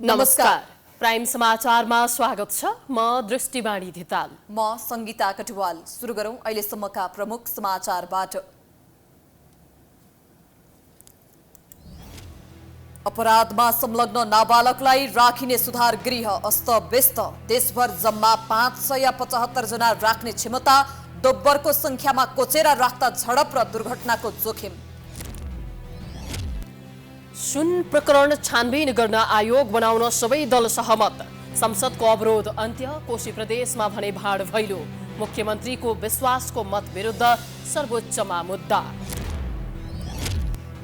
नमस्कार। प्राइम समाचारमा स्वागत छ। म दृष्टिवाणी धिताल। म संगीता कटुवाल। सुरु गरौं अहिलेसम्मका प्रमुख समाचारबाट। अपराधमा संलग्न नाबालकलाई राखिने सुधार गृह अस्तव्यस्त। देशभर जम्मा 575 जना राख्ने क्षमता। दोब्बरको संख्यामा कोचेर राख्दा झडप र दुर्घटनाको जोखिम। सुन प्रकरण छानबिन गर्न आयोग बनाउन सबै दल सहमत। संसदको अवरोध अन्त्य। कोशी प्रदेशमा भने भाड भैलो। मुख्यमन्त्रीको विश्वासको मत विरुद्ध सर्वोच्चमा मुद्दा।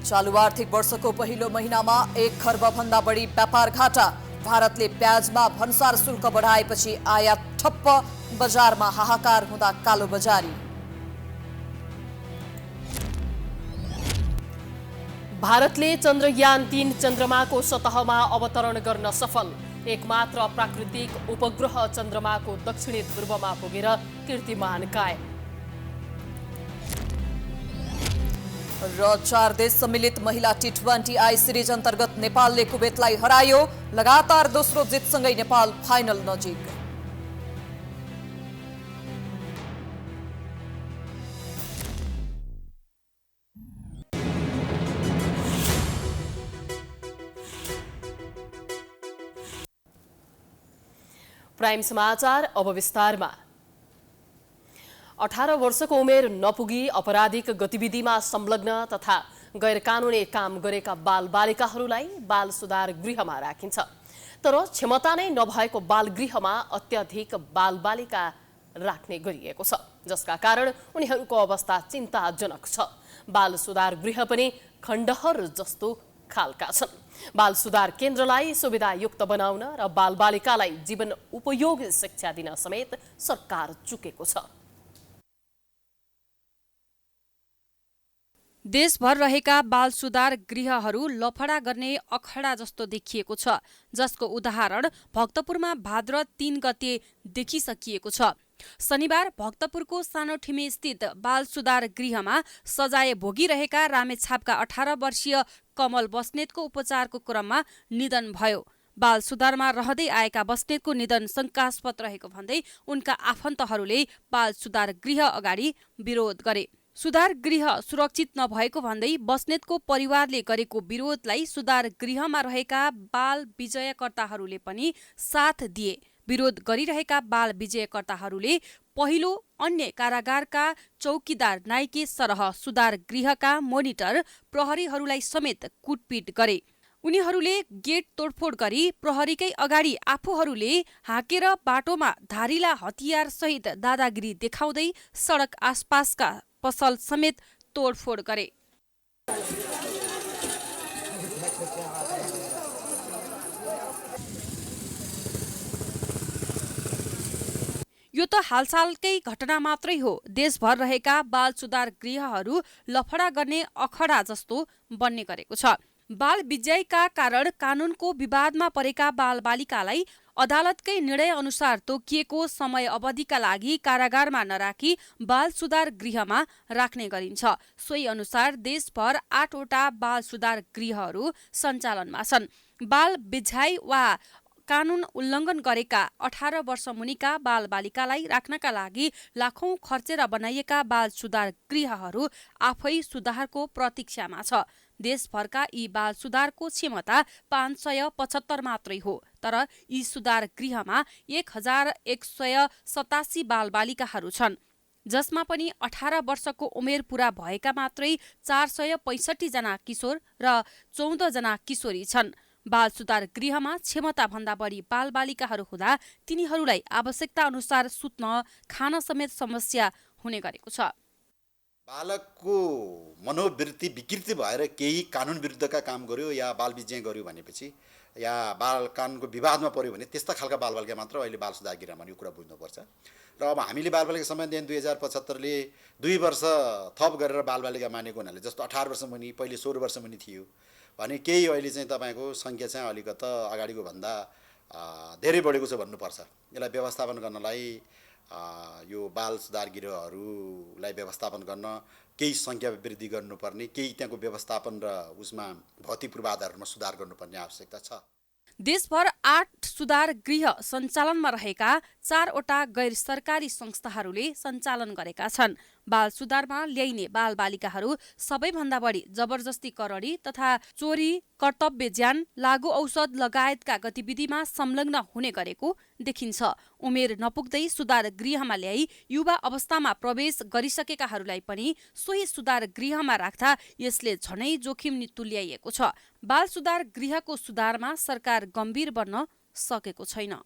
चालु आर्थिक वर्षको पहिलो महिनामा 1 खर्ब भन्दा बढी व्यापार घाटा। भारतले प्याजमा भन्सार शुल्क बढाएपछि आयात ठप्प। बजारमा हाहाकार हुँदा कालो बजारी। भारतले चन्द्रयान 3 चन्द्रमाको सतहमा अवतरण गर्न सफल। एकमात्र प्राकृतिक उपग्रह चन्द्रमाको दक्षिणी ध्रुवमा पुगेर कीर्तिमान कायम। र 4 देश सम्मिलित महिला T20 आई सिरिज अन्तर्गत नेपालले कुवेतलाई हरायो। लगातार दोस्रो जितसँगै नेपाल फाइनल नजिक। प्राइम समाचार अब विस्तारमा। 18 वर्षको उमेर नपुगी आपराधिक गतिविधिमा संलग्न तथा गैरकानुनी काम गरेका बालबालिकाहरूलाई बाल सुधार गृहमा राखिन्छ। तर क्षमता नै नभएको बालगृहमा अत्याधिक बालबालिका राख्ने गरिएको छ, जसका कारण उनीहरूको अवस्था चिन्ताजनक छ। बाल सुधार गृह पनि खण्डहर जस्तो खालका छन्। बाल सुधार केन्द्रलाई सुविधायुक्त बनाउन र बालबालिकालाई जीवन उपयोगी शिक्षा दिन समेत सरकार चुकेको छ। देशभर रहेका बाल सुधार गृहहरू लफडा गर्ने अखडा जस्तो देखिएको छ, जसको उदाहरण भक्तपुरमा भाद्र 3 गते देखिसकिएको छ। शनिबार भक्तपुरको सानोठिमे स्थित बाल सुधार गृहमा सजाय भोगिरहेका रामेछापका 18 वर्षीय कमल बस्नेतको उपचारको क्रममा निधन भयो। बाल सुधारमा रहँदै आएका बस्नेतको निधन शंकास्पद रहेको भन्दै उनका आफन्तहरूले बाल सुधार गृह अगाडि विरोध गरे। सुधार गृह सुरक्षित नभएको भन्दै बस्नेतको परिवारले गरेको विरोधलाई सुधार गृहमा रहेका बाल विजयकर्ताहरूले पनि साथ दिए। विरोध गरिरहेका बाल विजयकर्ताहरूले पहिलो अन्य कारागारका चौकीदार नाइके सरह सुधार गृहका मोनिटर प्रहरीहरूलाई समेत कुटपिट गरे। उनीहरूले गेट तोडफोड गरी प्रहरीकै अगाडि आफूहरूले हाकेर बाटोमा धारिला हतियार सहित दादागिरी देखाउँदै सडक आसपासका पसल समेत तोडफोड गरे। यो त हालसालकै घटना मात्रै हो। देशभर रहेका बाल सुधार गृहहरू लफडा गर्ने अखडा जस्तो बन्ने गरेको छ। बाल विजयका कारण कानूनको विवादमा परेका बालबालिकालाई अदालतकै निर्णय अनुसार तोकिएको समय अवधिका लागि कारागारमा नराखी बाल सुधार गृहमा राख्ने गरिन्छ। सोही अनुसार देशभर 8 वटा बाल सुधार गृहहरू सञ्चालनमा छन्। बाल विजय वा कानून उल्लङ्घन गरेका 18 वर्ष मुनिका बालबालिकालाई राख्नका लागि लाखौं खर्चेर बनाइएका बाल सुधार गृहहरू आफै सुधारको प्रतीक्षामा छ। देशभरका यी बाल सुधारको क्षमता 575 मात्रै हो। तर यी सुधार गृहमा 1187 बालबालिकाहरू छन्, जसमा पनि 18 वर्षको उमेर पूरा भएका मात्रै 465 जना किशोर र 14 जना किशोरी छन्। बाल सुधार गृहमा क्षमता भन्दा बढी बालबालिकाहरू हुँदा तिनीहरूलाई आवश्यकता अनुसार सुत्न खान समेत समस्या हुने गरेको छ। बालकको मनोवृत्ति विकृति भएर केही कानुन विरुद्धका काम गर्यो या बाल विजय गर्यो भनेपछि या बाल कानुनको विवादमा पर्यो भने त्यस्ता खालका बालबालिका मात्र अहिले बाल सुधार गृहमा यो कुरा बुझ्नुपर्छ। र अब हामीले बालबालिका संविधान 2075ले 2 वर्ष थप गरेर बालबालिका मानेको हुनाले, जस्तो 18 वर्ष मुनि पहिले 16 वर्ष मुनि थियो भने केही अहिले चाहिँ तपाईँको सङ्ख्या चाहिँ अलिकता अगाडिको भन्दा धेरै बढेको छ भन्नुपर्छ। यसलाई व्यवस्थापन गर्नलाई यो बाल सुधार गृहहरूलाई व्यवस्थापन गर्न केही सङ्ख्या वृद्धि गर्नुपर्ने, केही त्यहाँको व्यवस्थापन र उसमा भौतिक पूर्वाधारमा सुधार गर्नुपर्ने आवश्यकता छ। देशभर 8 सुधार गृह सञ्चालनमा रहेका 4वटा गैर सरकारी संस्थाहरूले सञ्चालन गरेका छन्। बाल सुधारमा ल्याइने बालबालिकाहरू सबैभन्दा बढी जबरजस्ती करडी तथा चोरी, कर्तव्य ज्यान, लागु औषध लगायतका गतिविधिमा संलग्न हुने गरेको देखिन्छ। उमेर नपुग्दै सुधार गृहमा ल्याई युवा अवस्थामा प्रवेश गरिसकेकाहरूलाई पनि सोही सुधार गृहमा राख्दा यसले झनै जोखिम तुल्याइएको छ। बाल सुधार गृहको सुधारमा सरकार गम्भीर बन्न सकेको छैन।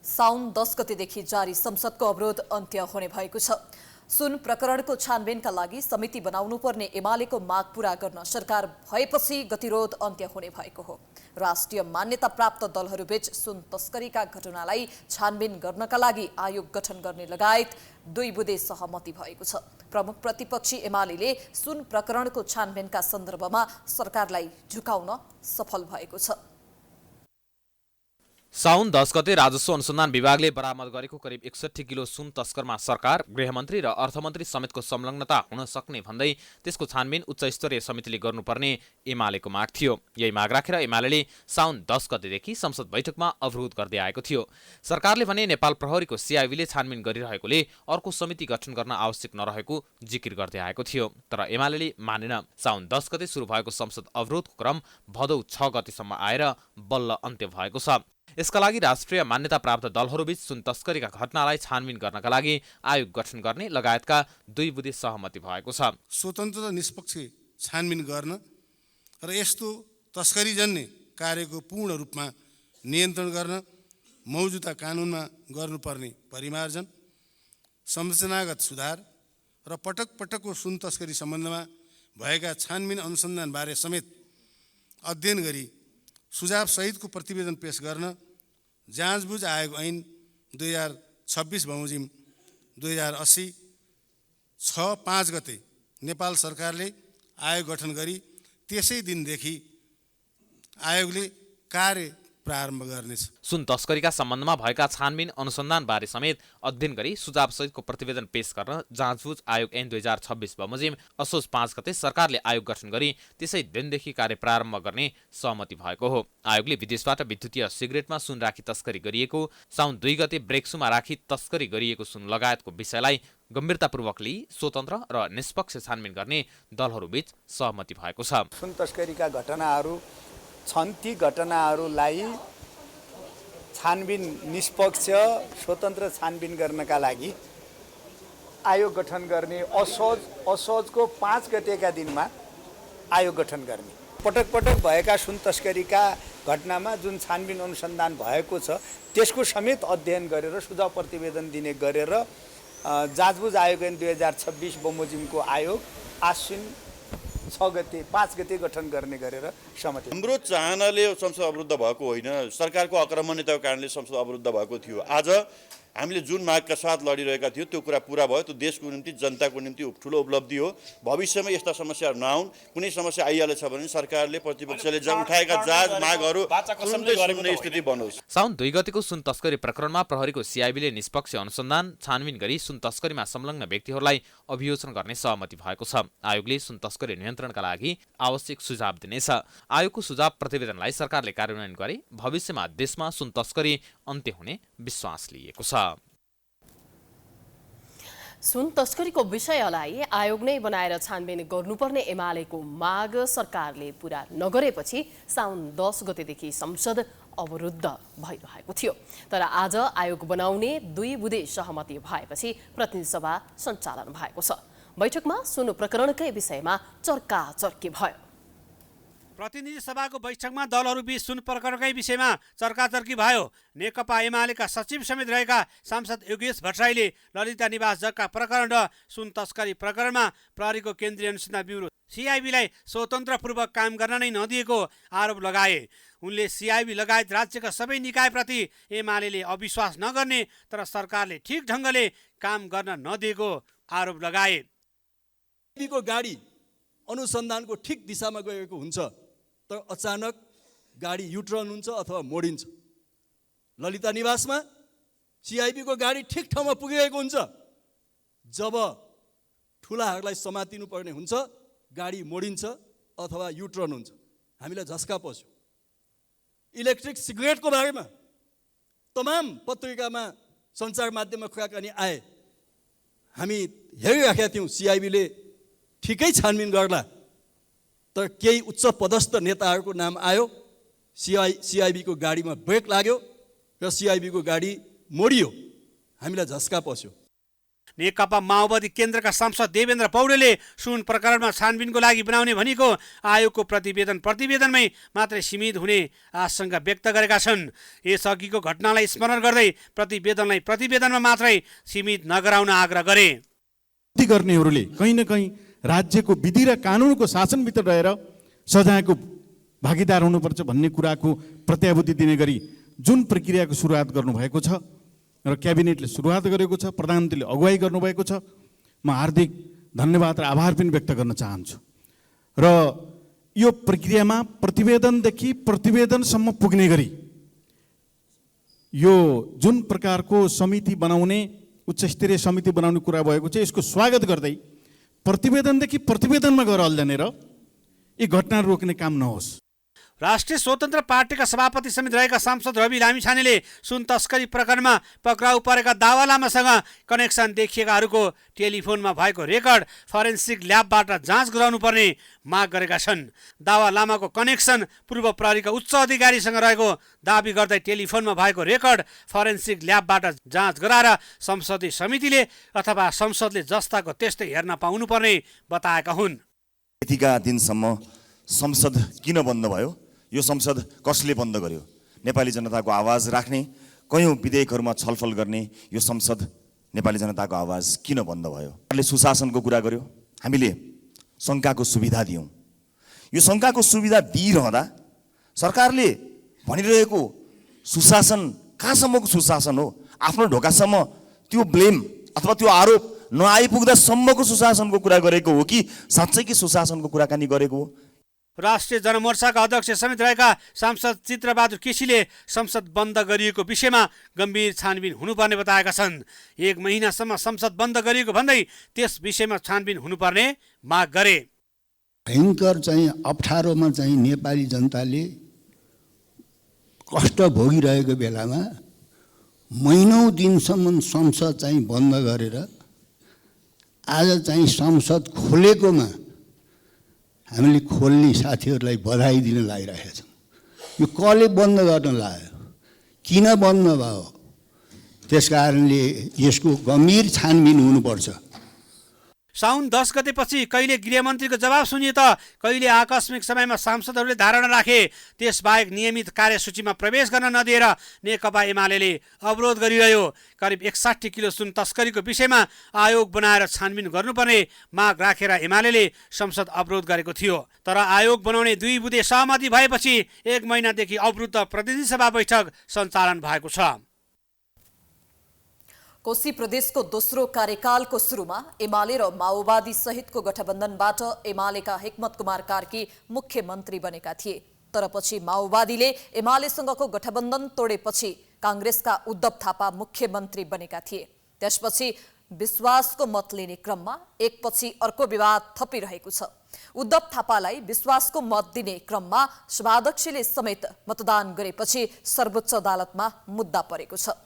साउन 10 गतेदेखि जारी संसदको अवरोध अन्त्य हुने भएको छ। सुन प्रकरणको छानबिनका लागि समिति बनाउनुपर्ने एमालेको माग पूरा गर्न सरकार भएपछि गतिरोध अन्त्य हुने भएको हो। राष्ट्रिय मान्यता प्राप्त दलहरूबीच सुन तस्करीका घटनालाई छानबिन गर्नका लागि आयोग गठन गर्ने लगायत 2 बुँदे सहमति भएको छ। प्रमुख प्रतिपक्षी एमालेले सुन प्रकरणको छानबिनका सन्दर्भमा सरकारलाई झुकाउन सफल भएको छ। साउन 10 गते राजस्व अनुसन्धान विभागले बरामद गरेको करिब 61 किलो सुन तस्करमा सरकार, गृहमन्त्री र अर्थमन्त्री समेतको संलग्नता हुन सक्ने भन्दै त्यसको छानबिन उच्च स्तरीय समितिले गर्नुपर्ने एमालेको माग थियो। यही माग राखेर एमालेले साउन 10 गतेदेखि संसद बैठकमा अवरोध गर्दै आएको थियो। सरकारले भने नेपाल प्रहरीको सिआइबीले छानबिन गरिरहेकोले अर्को समिति गठन गर्न आवश्यक नरहेको जिकिर गर्दै आएको थियो। तर एमालेले मानेन। साउन 10 गते सुरु भएको संसद अवरोधको क्रम भदौ 6 गतेसम्म आएर बल्ल अन्त्य भएको छ। यसका लागि राष्ट्रिय मान्यता प्राप्त दलहरूबीच सुन तस्करीका घटनालाई छानबिन गर्नका लागि आयोग गठन गर्ने लगायतका 2 बुँदे सहमति भएको छ। स्वतन्त्र र निष्पक्ष छानबिन गर्न र यस्तो तस्करीजन्य कार्यको पूर्ण रूपमा नियन्त्रण गर्न मौजुदा कानुनमा गर्नुपर्ने परिमार्जन, संरचनागत सुधार र पटक पटकको सुन तस्करी सम्बन्धमा भएका छानबिन अनुसन्धानबारे समेत अध्ययन गरी सुझाव सहितको प्रतिवेदन पेश गर्न जाँचबुझ आयोग ऐन 2026 बमोजिम 2080 6-5 गते नेपाल सरकारले आयोग गठन गरी त्यसै दिनदेखि आयोगले कार्य प्रारम्भ गर्नेछ। सुन तस्करीका सम्बन्धमा भएका छानबिन अनुसन्धानबारे समेत अध्ययन गरी सुझाव सहितको प्रतिवेदन पेश गर्न जाँचबुझ आयोग ऐन 2026 बमोजिम असोज 5 गते सरकारले आयोग गठन गरी त्यसै दिनदेखि कार्य प्रारम्भ गर्ने सहमति भएको हो। आयोगले विदेशबाट विद्युतीय सिगरेटमा सुन राखी तस्करी गरिएको, साउन 2 गते ब्रेक्सुमा राखी तस्करी गरिएको सुन लगायतको विषयलाई गम्भीरतापूर्वक लिई स्वतन्त्र र निष्पक्ष छानबिन गर्ने दलहरूबीच सहमति भएको छ। सुन तस्करीका घटनाहरू छन्, ती घटनाहरूलाई छानबिन निष्पक्ष स्वतन्त्र छानबिन गर्नका लागि आयोग गठन गर्ने, असोजको 5 गतेका दिनमा आयोग गठन गर्ने। पटक पटक भएका सुन तस्करीका घटनामा जुन छानबिन अनुसन्धान भएको छ त्यसको समेत अध्ययन गरेर सुझाव प्रतिवेदन दिने गरेर जाँचबुझ आयोग ऐन 2026 बमोजिमको आयोग आश्विन 5 गते गठन गर्ने गरेर सहमति। हाम्रो चाहनाले संसद अवरुद्ध भएको होइन, सरकारको आक्रमणीयताको कारणले संसद अवरुद्ध भएको थियो। आज हामीले जुन मागका साथ लडिरहेका थियौँ त्यो कुरा पुरा भयो। त्यो देशको निम्ति, जनताको निम्ति ठुलो उपलब्धि हो। भविष्यमा यस्ता समस्याहरू नआउन्। कुनै समस्या आइहालेछ भने सरकारले, प्रतिपक्षले उठाएका मागहरू तुरुन्तै सुन्ने स्थिति बनोस्। साउन 2 गतेको सुन तस्करी प्रकरणमा प्रहरीको सिआइबीले निष्पक्ष अनुसन्धान छानबिन गरी सुन तस्करीमा संलग्न व्यक्तिहरूलाई अभियोजन गर्ने सहमति भएको छ। आयोगले सुन तस्करी नियन्त्रणका लागि आवश्यक सुझाव दिनेछ। आयोगको सुझाव प्रतिवेदनलाई सरकारले कार्यान्वयन गरे भविष्यमा देशमा सुन तस्करी अन्त्य हुने विश्वास लिएको छ। सुन तस्करीको विषयलाई आयोग नै बनाएर छानबिन गर्नुपर्ने एमालेको माग सरकारले पूरा नगरेपछि साउन 10 गतेदेखि संसद अवरुद्ध भइरहेको थियो। तर आज आयोग बनाउने 2 बुँदे सहमति भएपछि प्रतिनिधि सभा सञ्चालन भएको छ। बैठकमा सुन प्रकरणकै विषयमा चर्काचर्की भयो। प्रतिनिधि सभाको बैठकमा दलहरूबीच सुन प्रकरणकै विषयमा चर्काचर्की भयो। नेकपा एमालेका सचिव समेत रहेका सांसद योगेश भट्टराईले ललिता निवास जग्गा प्रकरण र सुन तस्करी प्रकरणमा प्रहरीको केन्द्रीय अनुसन्धान ब्युरो सिआइबीलाई स्वतन्त्रपूर्वक काम गर्न नै नदिएको आरोप लगाए। उनले सिआइबी लगायत राज्यका सबै निकायप्रति एमालेले अविश्वास नगर्ने तर सरकारले ठिक ढङ्गले काम गर्न नदिएको आरोप लगाए। सिआइबीको गाडी अनुसन्धानको ठिक दिशामा गएको हुन्छ तर अचानक गाडी युटर्न हुन्छ अथवा मोडिन्छ। ललिता निवासमा सिआइबीको गाडी ठिक ठाउँमा पुगिरहेको हुन्छ, जब ठुलाहरूलाई समातिनु पर्ने हुन्छ गाडी मोडिन्छ अथवा युटर्न हुन्छ। हामीलाई झस्का पस्यो। इलेक्ट्रिक सिगरेटको बारेमा तमाम पत्रिकामा सञ्चार माध्यममा कुराकानी आए। हामी हेरिराखेका थियौँ सिआइबीले ठिकै छानबिन गर्ला, तर केही उच्च पदस्थ नेताहरूको नाम आयो, सिआइबीको गाडीमा ब्रेक लाग्यो र सिआइबीको गाडी मोडियो। हामीलाई झस्का पस्यो। नेकपा माओवादी केन्द्रका सांसद देवेन्द्र पौडेलले सुन प्रकरणमा छानबिनको लागि बनाउने भनेको आयोगको प्रतिवेदनमै मात्रै सीमित हुने आशंका व्यक्त गरेका छन्। यसअघिको घटनालाई स्मरण गर्दै प्रतिवेदनलाई प्रतिवेदनमा मात्रै सीमित नगराउन आग्रह गरे। गर्नेहरूले कहीँ न कहीँ राज्यको विधि र कानुनको शासनभित्र रहेर सजायको भागीदार हुनुपर्छ भन्ने कुराको प्रत्याभूति दिने गरी जुन प्रक्रियाको सुरुवात गर्नुभएको छ र क्याबिनेटले सुरुवात गरेको छ, प्रधानमन्त्रीले अगुवाई गर्नुभएको छ, म हार्दिक धन्यवाद र आभार पनि व्यक्त गर्न चाहन्छु। र यो प्रक्रियामा प्रतिवेदनदेखि प्रतिवेदनसम्म पुग्ने गरी यो जुन प्रकारको समिति बनाउने, उच्चस्तरीय समिति बनाउने कुरा भएको छ, यसको स्वागत गर्दै प्रतिवेदनदेखि प्रतिवेदनमा गएर अल्झनेर यी घटना रोक्ने काम नहोस्। राष्ट्रिय स्वतन्त्र पार्टीका सभापति समेत रहेका सांसद रवि लामिछानेले सुन तस्करी प्रकरणमा पक्राउ परेका दावा लामासँग कनेक्सन देखिएकाहरूको टेलिफोनमा भएको रेकर्ड फरेन्सिक ल्याबबाट जाँच गराउनु पर्ने माग गरेका छन्। दावा लामाको कनेक्सन पूर्व प्रहरीका उच्च अधिकारीसँग रहेको दावी गर्दै टेलिफोनमा भएको रेकर्ड फरेन्सिक ल्याबबाट जाँच गराएर संसदीय समितिले अथवा संसदले जस्ताको त्यस्तै हेर्न पाउनुपर्ने बताएका हुन्। यतिका दिनसम्म संसद किन बन्द भयो? यो संसद कसले बन्द गर्यो? नेपाली जनताको आवाज राख्ने, कयौं विधेयकहरूमा छलफल गर्ने यो संसद नेपाली जनताको आवाज किन बन्द भयो? सरकारले सुशासनको कुरा गर्यो, हामीले शङ्काको सुविधा दियौँ। यो शङ्काको सुविधा दिइरहँदा सरकारले भनिरहेको सुशासन कहाँसम्मको सुशासन हो? आफ्नो ढोकासम्म त्यो ब्लेम अथवा त्यो आरोप नआइपुग्दासम्मको सुशासनको कुरा गरेको हो कि साँच्चै कि सुशासनको कुराकानी गरेको हो? राष्ट्रिय जनमोर्चाका अध्यक्ष समेत रहेका सांसद चित्रबहादुर केसीले संसद बन्द गरिएको विषयमा गम्भीर छानबिन हुनुपर्ने बताएका छन्। 1 महिनासम्म संसद बन्द गरिएको भन्दै त्यस विषयमा छानबिन हुनुपर्ने माग गरे। भयङ्कर चाहिँ अप्ठ्यारोमा चाहिँ नेपाली जनताले कष्ट भोगिरहेको बेलामा महिनौँ दिनसम्म संसद चाहिँ बन्द गरेर आज चाहिँ संसद खोलेकोमा हामीले खोल्ने साथीहरूलाई बधाई दिन लागिरहेका छौँ। यो कसले बन्द गर्न लाग्यो? किन बन्द भयो? त्यस कारणले यसको गम्भीर छानबिन हुनुपर्छ। साउन 10 गतेपछि कहिले गृहमन्त्रीको जवाब सुनिए त कहिले आकस्मिक समयमा सांसदहरूले धारणा राखे। त्यसबाहेक नियमित कार्यसूचीमा प्रवेश गर्न नदिएर नेकपा एमाले अवरोध गरिरह्यो। करिब 61 किलो सुन तस्करीको विषयमा आयोग बनाएर छानबिन गर्नुपर्ने माग राखेर एमाले संसद अवरोध गरेको थियो। तर आयोग बनाउने 2 बुँदे सहमति भएपछि 1 महिनादेखि अवरुद्ध प्रतिनिधि सभा बैठक सञ्चालन भएको छ। कोशी प्रदेशको दोस्रो कार्यकालको सुरुमा एमाले र माओवादी सहितको गठबन्धनबाट एमालेका हिक्मत कुमार कार्की मुख्यमन्त्री बनेका थिए। तर पछि माओवादीले एमालेसँगको गठबन्धन तोडेपछि काङ्ग्रेसका उद्धव थापा मुख्यमन्त्री बनेका थिए। त्यसपछि विश्वासको मत लिने क्रममा एकपछि अर्को विवाद थपिरहेको छ। उद्धव थापालाई विश्वासको मत दिने क्रममा सभाध्यक्षले समेत मतदान गरेपछि सर्वोच्च अदालतमा मुद्दा परेको छ।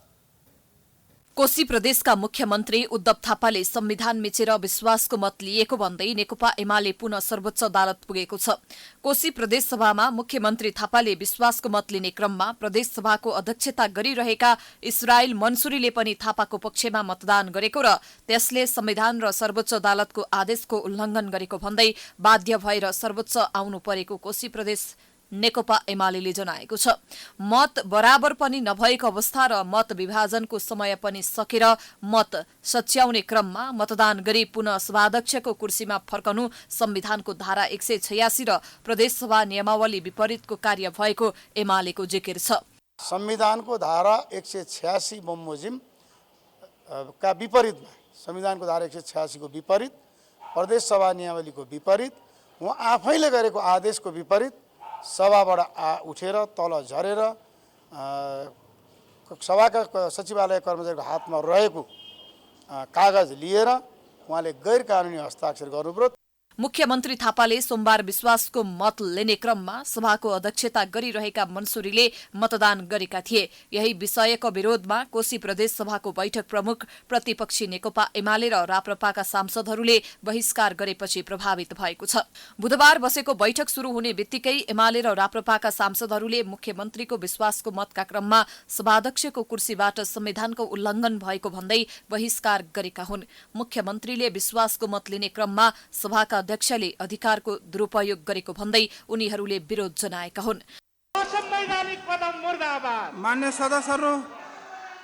कोशी प्रदेशका मुख्यमन्त्री उद्धव थापाले संविधान मिचेर विश्वासको मत लिएको भन्दै नेकपा एमाले पुनः सर्वोच्च अदालत पुगेको छ। कोशी प्रदेश सभामा मुख्यमन्त्री थापाले विश्वासको मत लिने क्रममा प्रदेश सभाको अध्यक्षता गरिरहेका इस्रायल मन्सुरीले पनि थापाको पक्षमा मतदान गरेको र त्यसले संविधान र सर्वोच्च अदालतको आदेशको उल्लङ्घन गरेको भन्दै बाध्य भएर सर्वोच्च आउनु परेको कोशी प्रदेश नेकपा एमाले जनाएको छ। मत बराबर पनि नभएको अवस्था र मत विभाजनको समय पनि सकेर मत सच्याउने क्रममा मतदान गरी पुनः सभाध्यक्षको कुर्सीमा फर्कनु संविधानको धारा 186 र प्रदेशसभा नियमावली विपरीतको कार्य भएको एमालेको जिकिर छ। संविधानको धारा 186 बमोजिम का विपरीतमा संविधानको धारा 186 को विपरीत, प्रदेशसभा नियमावलीको विपरीत, उहाँ आफैले गरेको आदेशको विपरीत सभाबाट उठेर तल झरेर सभाका सचिवालय कर्मचारीको हातमा रहेको कागज लिएर उहाँले गैर कानुनी हस्ताक्षर गर्नुभयो। मुख्यमन्त्री थापाले सोमबार विश्वासको मत लिने क्रममा सभाको अध्यक्षता गरिरहेका मन्सुरीले मतदान गरेका थिए। यही विषयको विरोधमा कोशी प्रदेश सभाको बैठक प्रमुख प्रतिपक्षी नेकपा एमाले र राप्रपाका सांसदहरूले बहिष्कार गरेपछि प्रभावित भएको छ। बुधबार बसेको बैठक शुरू हुने बित्तिकै एमाले र राप्रपाका सांसदहरूले मुख्यमन्त्रीको विश्वासको मतका क्रममा सभाध्यक्षको कुर्सीबाट संविधानको उल्लङ्घन भएको भन्दै बहिष्कार गरेका हुन्। मुख्यमन्त्रीले विश्वासको मत लिने क्रममा सभाका अध्यक्षले अधिकारको दुरूपयोग गरेको भन्दै उनीहरूले विरोध जनाएका हुन्।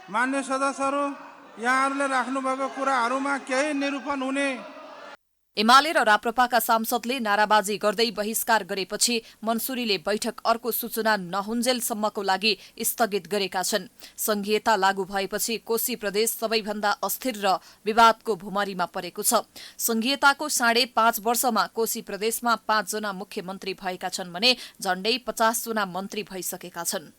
मान्य सदस्यहरू यहाँहरूले राख्नुभएको कुराहरूमा केही निरूपण हुने। एमाले र राप्रपाका सांसदले नाराबाजी गर्दै बहिष्कार गरेपछि मन्सुरीले बैठक अर्को सूचना नहुन्जेलसम्मको लागि स्थगित गरेका छन्। संघीयता लागू भएपछि कोशी प्रदेश सबैभन्दा अस्थिर र विवादको भुमरीमा परेको छ। संघीयताको 5.5 वर्षमा कोशी प्रदेशमा 5 जना मुख्यमन्त्री भएका छन् भने झण्डै 50 जना मन्त्री भइसकेका छन्।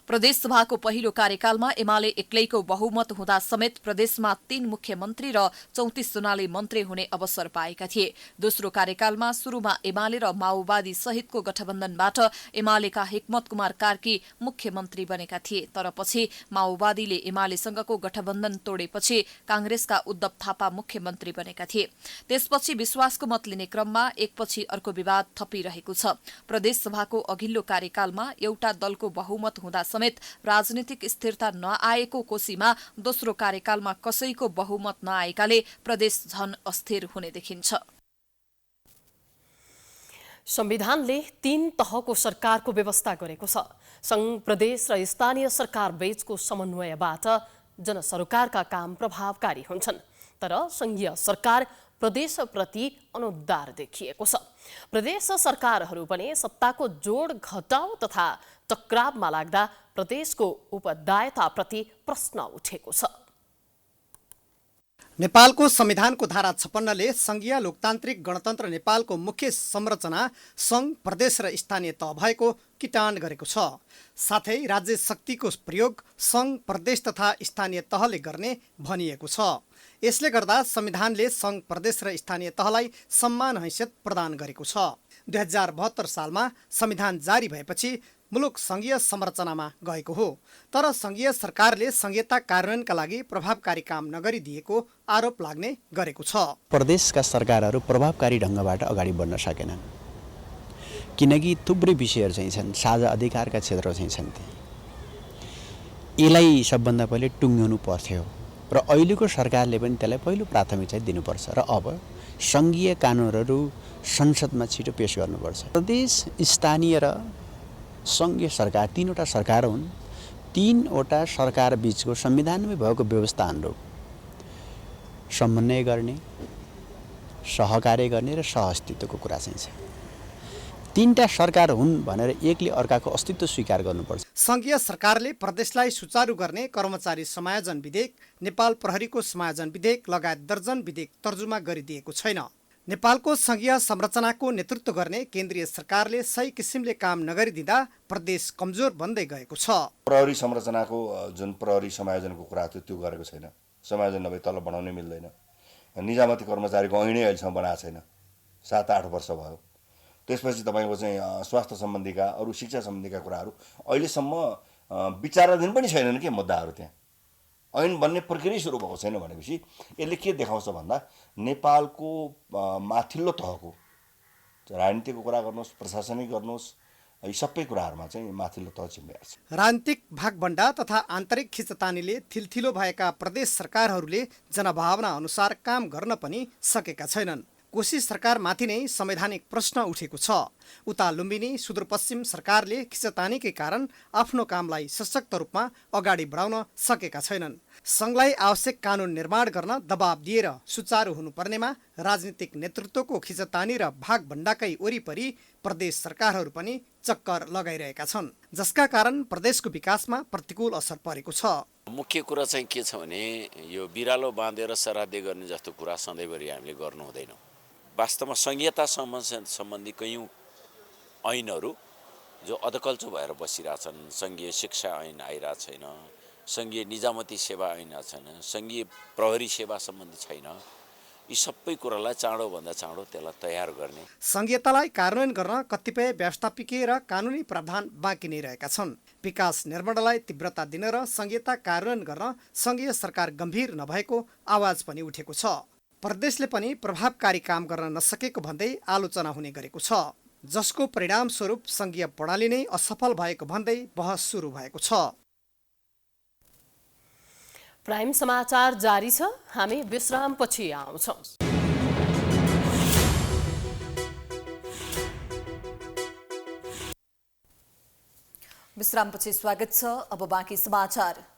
प्रदेश सभाको पहिलो कार्यकालमा एमाले एक्लैको बहुमत हुँदा समेत प्रदेशमा 3 मुख्यमन्त्री र 34 जनाले मन्त्री हुने अवसर पाएका थिए। दोस्रो कार्यकालमा सुरुमा एमाले र माओवादी सहितको गठबन्धनबाट एमालेका हिक्मत कुमार कार्की मुख्यमन्त्री बनेका थिए। तर पछि माओवादीले एमालेसँगको गठबन्धन तोडेपछि कांग्रेसका उद्धव थापा मुख्यमन्त्री बनेका थिए। त्यसपछि विश्वासको मत लिने क्रममा एकपछि अर्को विवाद थपिरहेको छ। प्रदेश सभाको अघिल्लो कार्यकालमा एउटा दलको बहुमत हुँदा समेत राजनीतिक स्थिरता नआएको कोशीमा दोस्रो कार्यकालमा कसैको बहुमत नआएकाले प्रदेश झन अस्थिर हुने देखिन्छ। संविधानले 3 तहको सरकारको व्यवस्था गरेको छ। संघ, प्रदेश र स्थानीय सरकार बीचको समन्वयबाट जनसरकारका काम प्रभावकारी हुन्छन्। तर संघीय सरकार प्रदेशप्रति अनुदार देखिएको छ। प्रदेश सरकारहरू पनि सत्ताको जोड घटाउ तथा टक्रावमा लाग्दा प्रदेशको उपदायताप्रति प्रश्न उठेको छ। नेपालको संविधानको धारा 56ले संघीय लोकतान्त्रिक गणतन्त्र नेपालको मुख्य संरचना संघ, प्रदेश र स्थानीय तह भएको किटान गरेको छ। साथै राज्य शक्तिको प्रयोग संघ, प्रदेश तथा स्थानीय तहले गर्ने भनिएको छ। यसले गर्दा संविधानले संघ, प्रदेश र स्थानीय तहलाई सम्मान हैसियत प्रदान गरेको छ। 2072 सालमा संविधान जारी भएपछि मुलुक संघीय संरचनामा गएको हो। तर संघीय सरकारले संघीयता कार्यान्वयनका लागि प्रभावकारी काम नगरिदिएको आरोप लाग्ने गरेको छ। प्रदेशका सरकारहरू प्रभावकारी ढङ्गबाट अगाडि बढ्न सकेनन् किनकि थुप्रै विषयहरू चाहिँ छन्, साझा अधिकारका क्षेत्रहरू चाहिँ छन्। यसलाई सबभन्दा पहिले टुङ्ग्याउनु पर्थ्यो र अहिलेको सरकारले पनि त्यसलाई पहिलो प्राथमिकता दिनुपर्छ र अब संघीय कानुनहरू संसदमा छिटो पेश गर्नुपर्छ। प्रदेश, स्थानीय र संघीय सरकार 3वटा सरकार हुन्। 3वटा सरकार बीचको संविधानमै भएको व्यवस्था अनुरूप समन्वय गर्ने, सहकार्य गर्ने र सहअस्तित्वको कुरा चाहिँ छ। 3टा सरकार हुन् भनेर एकले अर्काको अस्तित्व स्वीकार गर्नुपर्छ। संघीय सरकारले प्रदेशलाई सुचारू गर्ने कर्मचारी समायोजन विधेयक, नेपाल प्रहरीको समायोजन विधेयक लगायत दर्जन विधेयक तर्जुमा गरिदिएको छैन। नेपालको संघीय संरचनाको नेतृत्व गर्ने केन्द्रीय सरकारले सही किसिमले काम नगरिदिँदा प्रदेश कमजोर बन्दै गएको छ। प्रहरी संरचनाको जुन प्रहरी समायोजनको कुरा थियो त्यो गरेको छैन। समायोजन नभए तल बढाउनै मिल्दैन। निजामती कर्मचारीको ऐनै अहिलेसम्म बनाएको छैन। 7-8 वर्ष भयो। त्यसपछि तपाईँको चाहिँ स्वास्थ्य सम्बन्धीका, अरू शिक्षा सम्बन्धीका कुराहरू अहिलेसम्म विचाराधीन पनि छैनन् के मुद्दाहरू। त्यहाँ ऐन बन्ने प्रक्रिया सुरु भएको छैन भनेपछि यसले के देखाउँछ भन्दा नेपालको माथिल्लो तहको राजनीतिको कुरा गर्नुहोस्, प्रशासनिक गर्नुहोस्, यी सबै कुराहरूमा चाहिँ माथिल्लो तह चिम्बिएको छ। राजनीतिक भागभण्डा तथा आन्तरिक खिचतानीले थिलथिलो भएका प्रदेश सरकारहरूले जनभावना अनुसार काम गर्न पनि सकेका छैनन्। कोशी सरकारमाथि नै संवैधानिक प्रश्न उठेको छ। उता लुम्बिनी सुदूरपश्चिम सरकारले खिचतानीकै कारण आफ्नो कामलाई सशक्त रूपमा अगाडि बढाउन सकेका छैनन्। संघलाई आवश्यक कानुन निर्माण गर्न दबाब दिएर सुचारू हुनुपर्नेमा राजनीतिक नेतृत्वको खिचतानी र भागभण्डाकै वरिपरि प्रदेश सरकारहरू पनि चक्कर लगाइरहेका छन्, जसका कारण प्रदेशको विकासमा प्रतिकूल असर परेको छ। मुख्य कुरा चाहिँ के छ भने यो बिरालो बाँधेर श्राद्ध गर्ने जस्तो कुरा सधैँभरि हामीले गर्नु हुँदैन। वास्तवमा संघीयता सम्बन्धी कयौँ ऐनहरू जो अधकल्चो भएर बसिरहेछन्। संघीय शिक्षा ऐन आइरहेको छैन, संघीय निजामती सेवा ऐन छैन, संघीय प्रहरी सेवा सम्बन्धी छैन। यी सबै कुरालाई चाँडोभन्दा चाँडो त्यसलाई तयार गर्ने। संघीयतालाई कार्यान्वयन गर्न कतिपय व्यवस्थापिकीय र कानुनी प्रावधान बाँकी नै रहेका छन्। विकास निर्माणलाई तीव्रता दिन र संघीयता कार्यान्वयन गर्न संघीय सरकार गम्भीर नभएको आवाज पनि उठेको छ। प्रदेशले पनि प्रभावकारी काम गर्न नसकेको भन्दै आलोचना हुने गरेको छ, जसको परिणामस्वरूप संघीय प्रणाली नै असफल भएको भन्दै बहस सुरु भएको छ। प्राइम समाचार जारी छ, हामी विश्रामपछि आउँछौँ। विश्रामपछि स्वागत छ। अब बाँकी समाचार।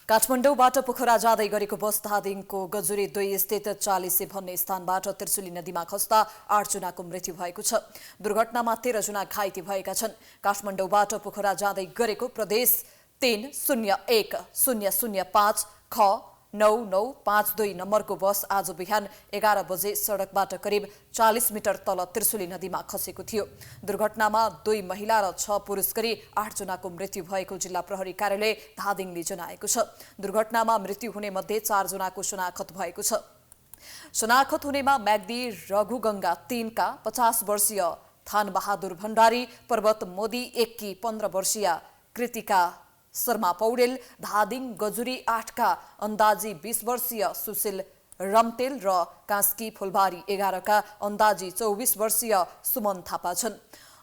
काठमाडौँबाट पोखरा जाँदै गरेको बस धादिङको गजुरी 2 स्थित 40 भन्ने स्थानबाट त्रिशुली नदीमा खस्दा 8 जनाको मृत्यु भएको छ। दुर्घटनामा 13 जना घाइते भएका छन्। काठमाडौँबाट पोखरा जाँदै गरेको प्रदेश 301-005 ख 9952 नम्बरको बस आज बिहान 11 बजे सडकबाट करिब 40 मिटर तल त्रिशुली नदीमा खसेको थियो। दुर्घटनामा 2 महिला र 6 पुरुष गरी 8 जनाको मृत्यु भएको जिल्ला प्रहरी कार्यालय धादिङले जनाएको छ। दुर्घटनामा मृत्यु हुने मध्ये 4 जनाको शनाखत भएको छ। शनाखत हुनेमा म्याग्दी रघुगंगा 3 का 50 वर्षीय थानबहादुर भण्डारी, पर्वत मोदी 1 की 15 वर्षीय कृतिका शर्मा पौडेल, धादिङ गजुरी 8 का अन्दाजी 20 वर्षीय सुशील रम्तेल र कास्की फुलबारी 11 का अन्दाजी 24 वर्षीय सुमन थापा छन्।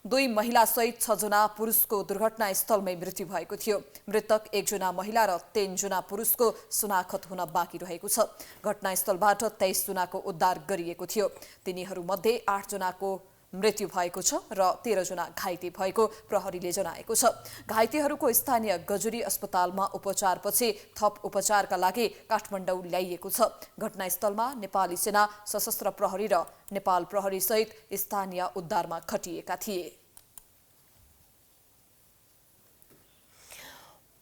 2 महिला सहित 6 जना पुरुषको दुर्घटनास्थलमै मृत्यु भएको थियो। मृतक 1 जना महिला र 3 जना पुरुषको शनाखत हुन बाँकी रहेको छ। घटनास्थलबाट 23 जनाको उद्धार गरिएको थियो। तिनीहरूमध्ये 8 जनाको मृत्यु भएको छ र 13 जना घाइते भएको प्रहरीले जनाएको छ। घाइतेहरूको स्थानीय गजुरी अस्पतालमा उपचारपछि थप उपचारका लागि काठमाडौँ ल्याइएको छ। घटनास्थलमा नेपाली सेना, सशस्त्र प्रहरी र नेपाल प्रहरी सहित स्थानीय उद्धारमा खटिएका थिए।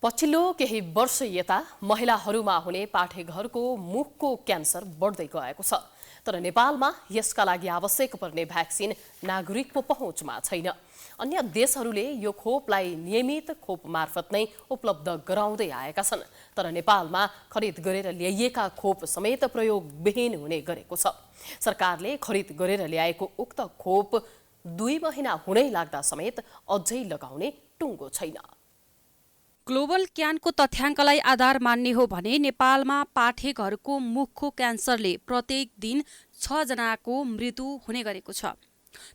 पछिल्लो केही वर्ष यता महिलाहरूमा हुने पाठेघरको मुखको क्यान्सर बढ्दै गएको छ, तर नेपालमा यसका लागि आवश्यक पर्ने भ्याक्सिन नागरिकको पहुँचमा छैन। अन्य देशहरूले यो खोपलाई नियमित खोप मार्फत नै उपलब्ध गराउँदै आएका छन्, तर नेपालमा खरिद गरेर ल्याइएका खोप समेत प्रयोगविहीन हुने गरेको छ। सरकारले खरिद गरेर ल्याएको उक्त खोप 2 महिना हुनै लाग्दा समेत अझै लगाउने टुङ्गो छैन। ग्लोबल क्यानको तथ्याङ्कलाई आधार मान्ने हो भने नेपालमा पाठेघरको मुखको क्यान्सरले प्रत्येक दिन 6 जनाको मृत्यु हुने गरेको छ,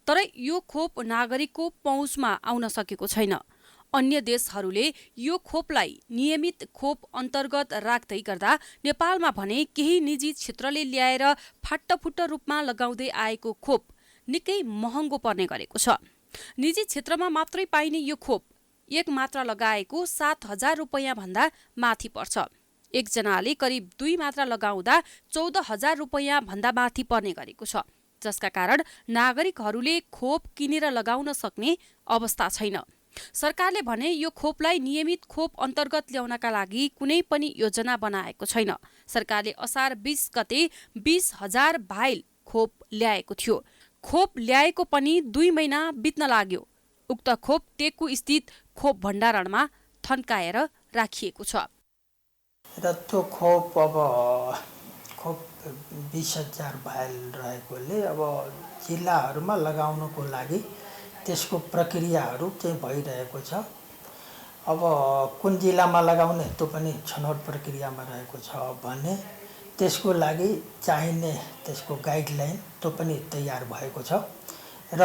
तर यो खोप नागरिकको पहुँचमा आउन सकेको छैन। अन्य देशहरूले यो खोपलाई नियमित खोप अन्तर्गत राख्दै गर्दा नेपालमा भने केही निजी क्षेत्रले ल्याएर फाट्टफुट्ट रूपमा लगाउँदै आएको खोप निकै महँगो पर्ने गरेको छ। निजी क्षेत्रमा मात्रै पाइने यो खोप एक मात्रा लगाएको 7,000 रुपैयाँ भन्दा माथि पर्छ। एकजनाले करिब 2 मात्रा लगाउँदा 14,000 रुपैयाँ भन्दा माथि पर्ने गरेको छ, जसका कारण नागरिकहरूले खोप किनेर लगाउन सक्ने अवस्था छैन। सरकारले भने यो खोपलाई नियमित खोप अन्तर्गत ल्याउनका लागि कुनै पनि योजना बनाएको छैन। सरकारले असार 20 गते 20,000 भाइल खोप ल्याएको थियो। खोप ल्याएको पनि 2 महिना बित्न लाग्यो। उक्त खोप टेकु स्थित खोप भण्डारणमा थन्काएर राखिएको छ। र त्यो खोप अब खोप 20,000 भाइल रहेकोले अब जिल्लाहरूमा लगाउनको लागि त्यसको प्रक्रियाहरू चाहिँ भइरहेको छ। अब कुन जिल्लामा लगाउने त्यो पनि छनौट प्रक्रियामा रहेको छ भने त्यसको लागि चाहिने त्यसको गाइडलाइन त्यो पनि तयार भएको छ र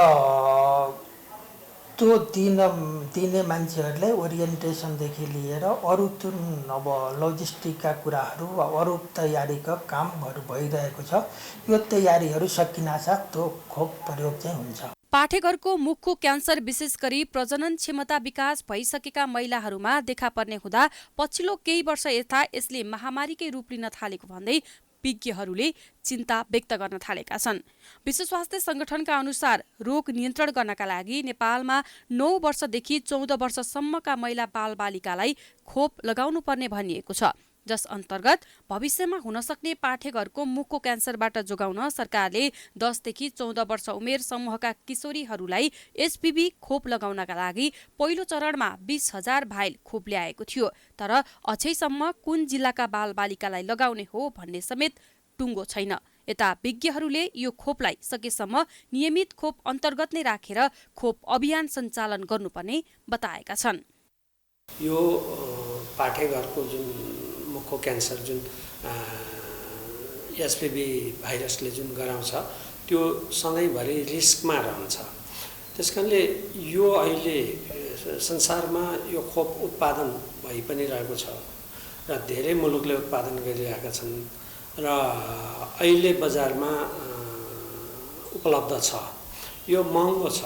त्यो दिने मान्छेहरूलाई ओरिएन्टेसनदेखि लिएर अरू जुन अब लजिस्टिकका कुराहरू अरू तयारीका कामहरू भइरहेको छ। यो तयारीहरू सकिनासाथ त्यो खोप प्रयोग चाहिँ हुन्छ। पाठेघरको मुखको क्यान्सर विशेष गरी प्रजनन क्षमता विकास भइसकेका महिलाहरूमा देखा पर्ने हुँदा पछिल्लो केही वर्ष यता यसले महामारीकै रूप लिन थालेको भन्दै विज्ञहरूले चिन्ता व्यक्त गर्न थालेका छन्। विश्व स्वास्थ्य संगठनका अनुसार रोग नियन्त्रण गर्नका लागि नेपालमा 9 वर्षदेखि 14 वर्षसम्मका महिला बालबालिकालाई खोप लगाउनु पर्ने भनिएको छ, जस अन्तर्गत भविष्यमा हुन सक्ने पाठेघरको मुखको क्यान्सरबाट जोगाउन सरकारले 10 देखि 14 वर्ष उमेर समूहका किशोरीहरूलाई एचपीभी खोप लगाउनका लागि पहिलो चरणमा 20,000 भाइल खोप ल्याएको थियो, तर अझैसम्म कुन जिल्लाका बालबालिकालाई लगाउने हो भन्ने समेत टुङ्गो छैन। यता विज्ञहरूले यो खोपलाई सकेसम्म नियमित खोप अन्तर्गत नै राखेर खोप अभियान सञ्चालन गर्नुपर्ने बताएका छन्। यो पाठेघरको जुन मुखको क्यान्सर जुन एचपिभी भाइरसले जुन गराउँछ त्यो सधैँभरि रिस्कमा रहन्छ। त्यस कारणले यो अहिले संसारमा यो खोप उत्पादन भइ पनि रहेको छ र धेरै मुलुकले उत्पादन गरिरहेका छन् र अहिले बजारमा उपलब्ध छ। यो महँगो छ।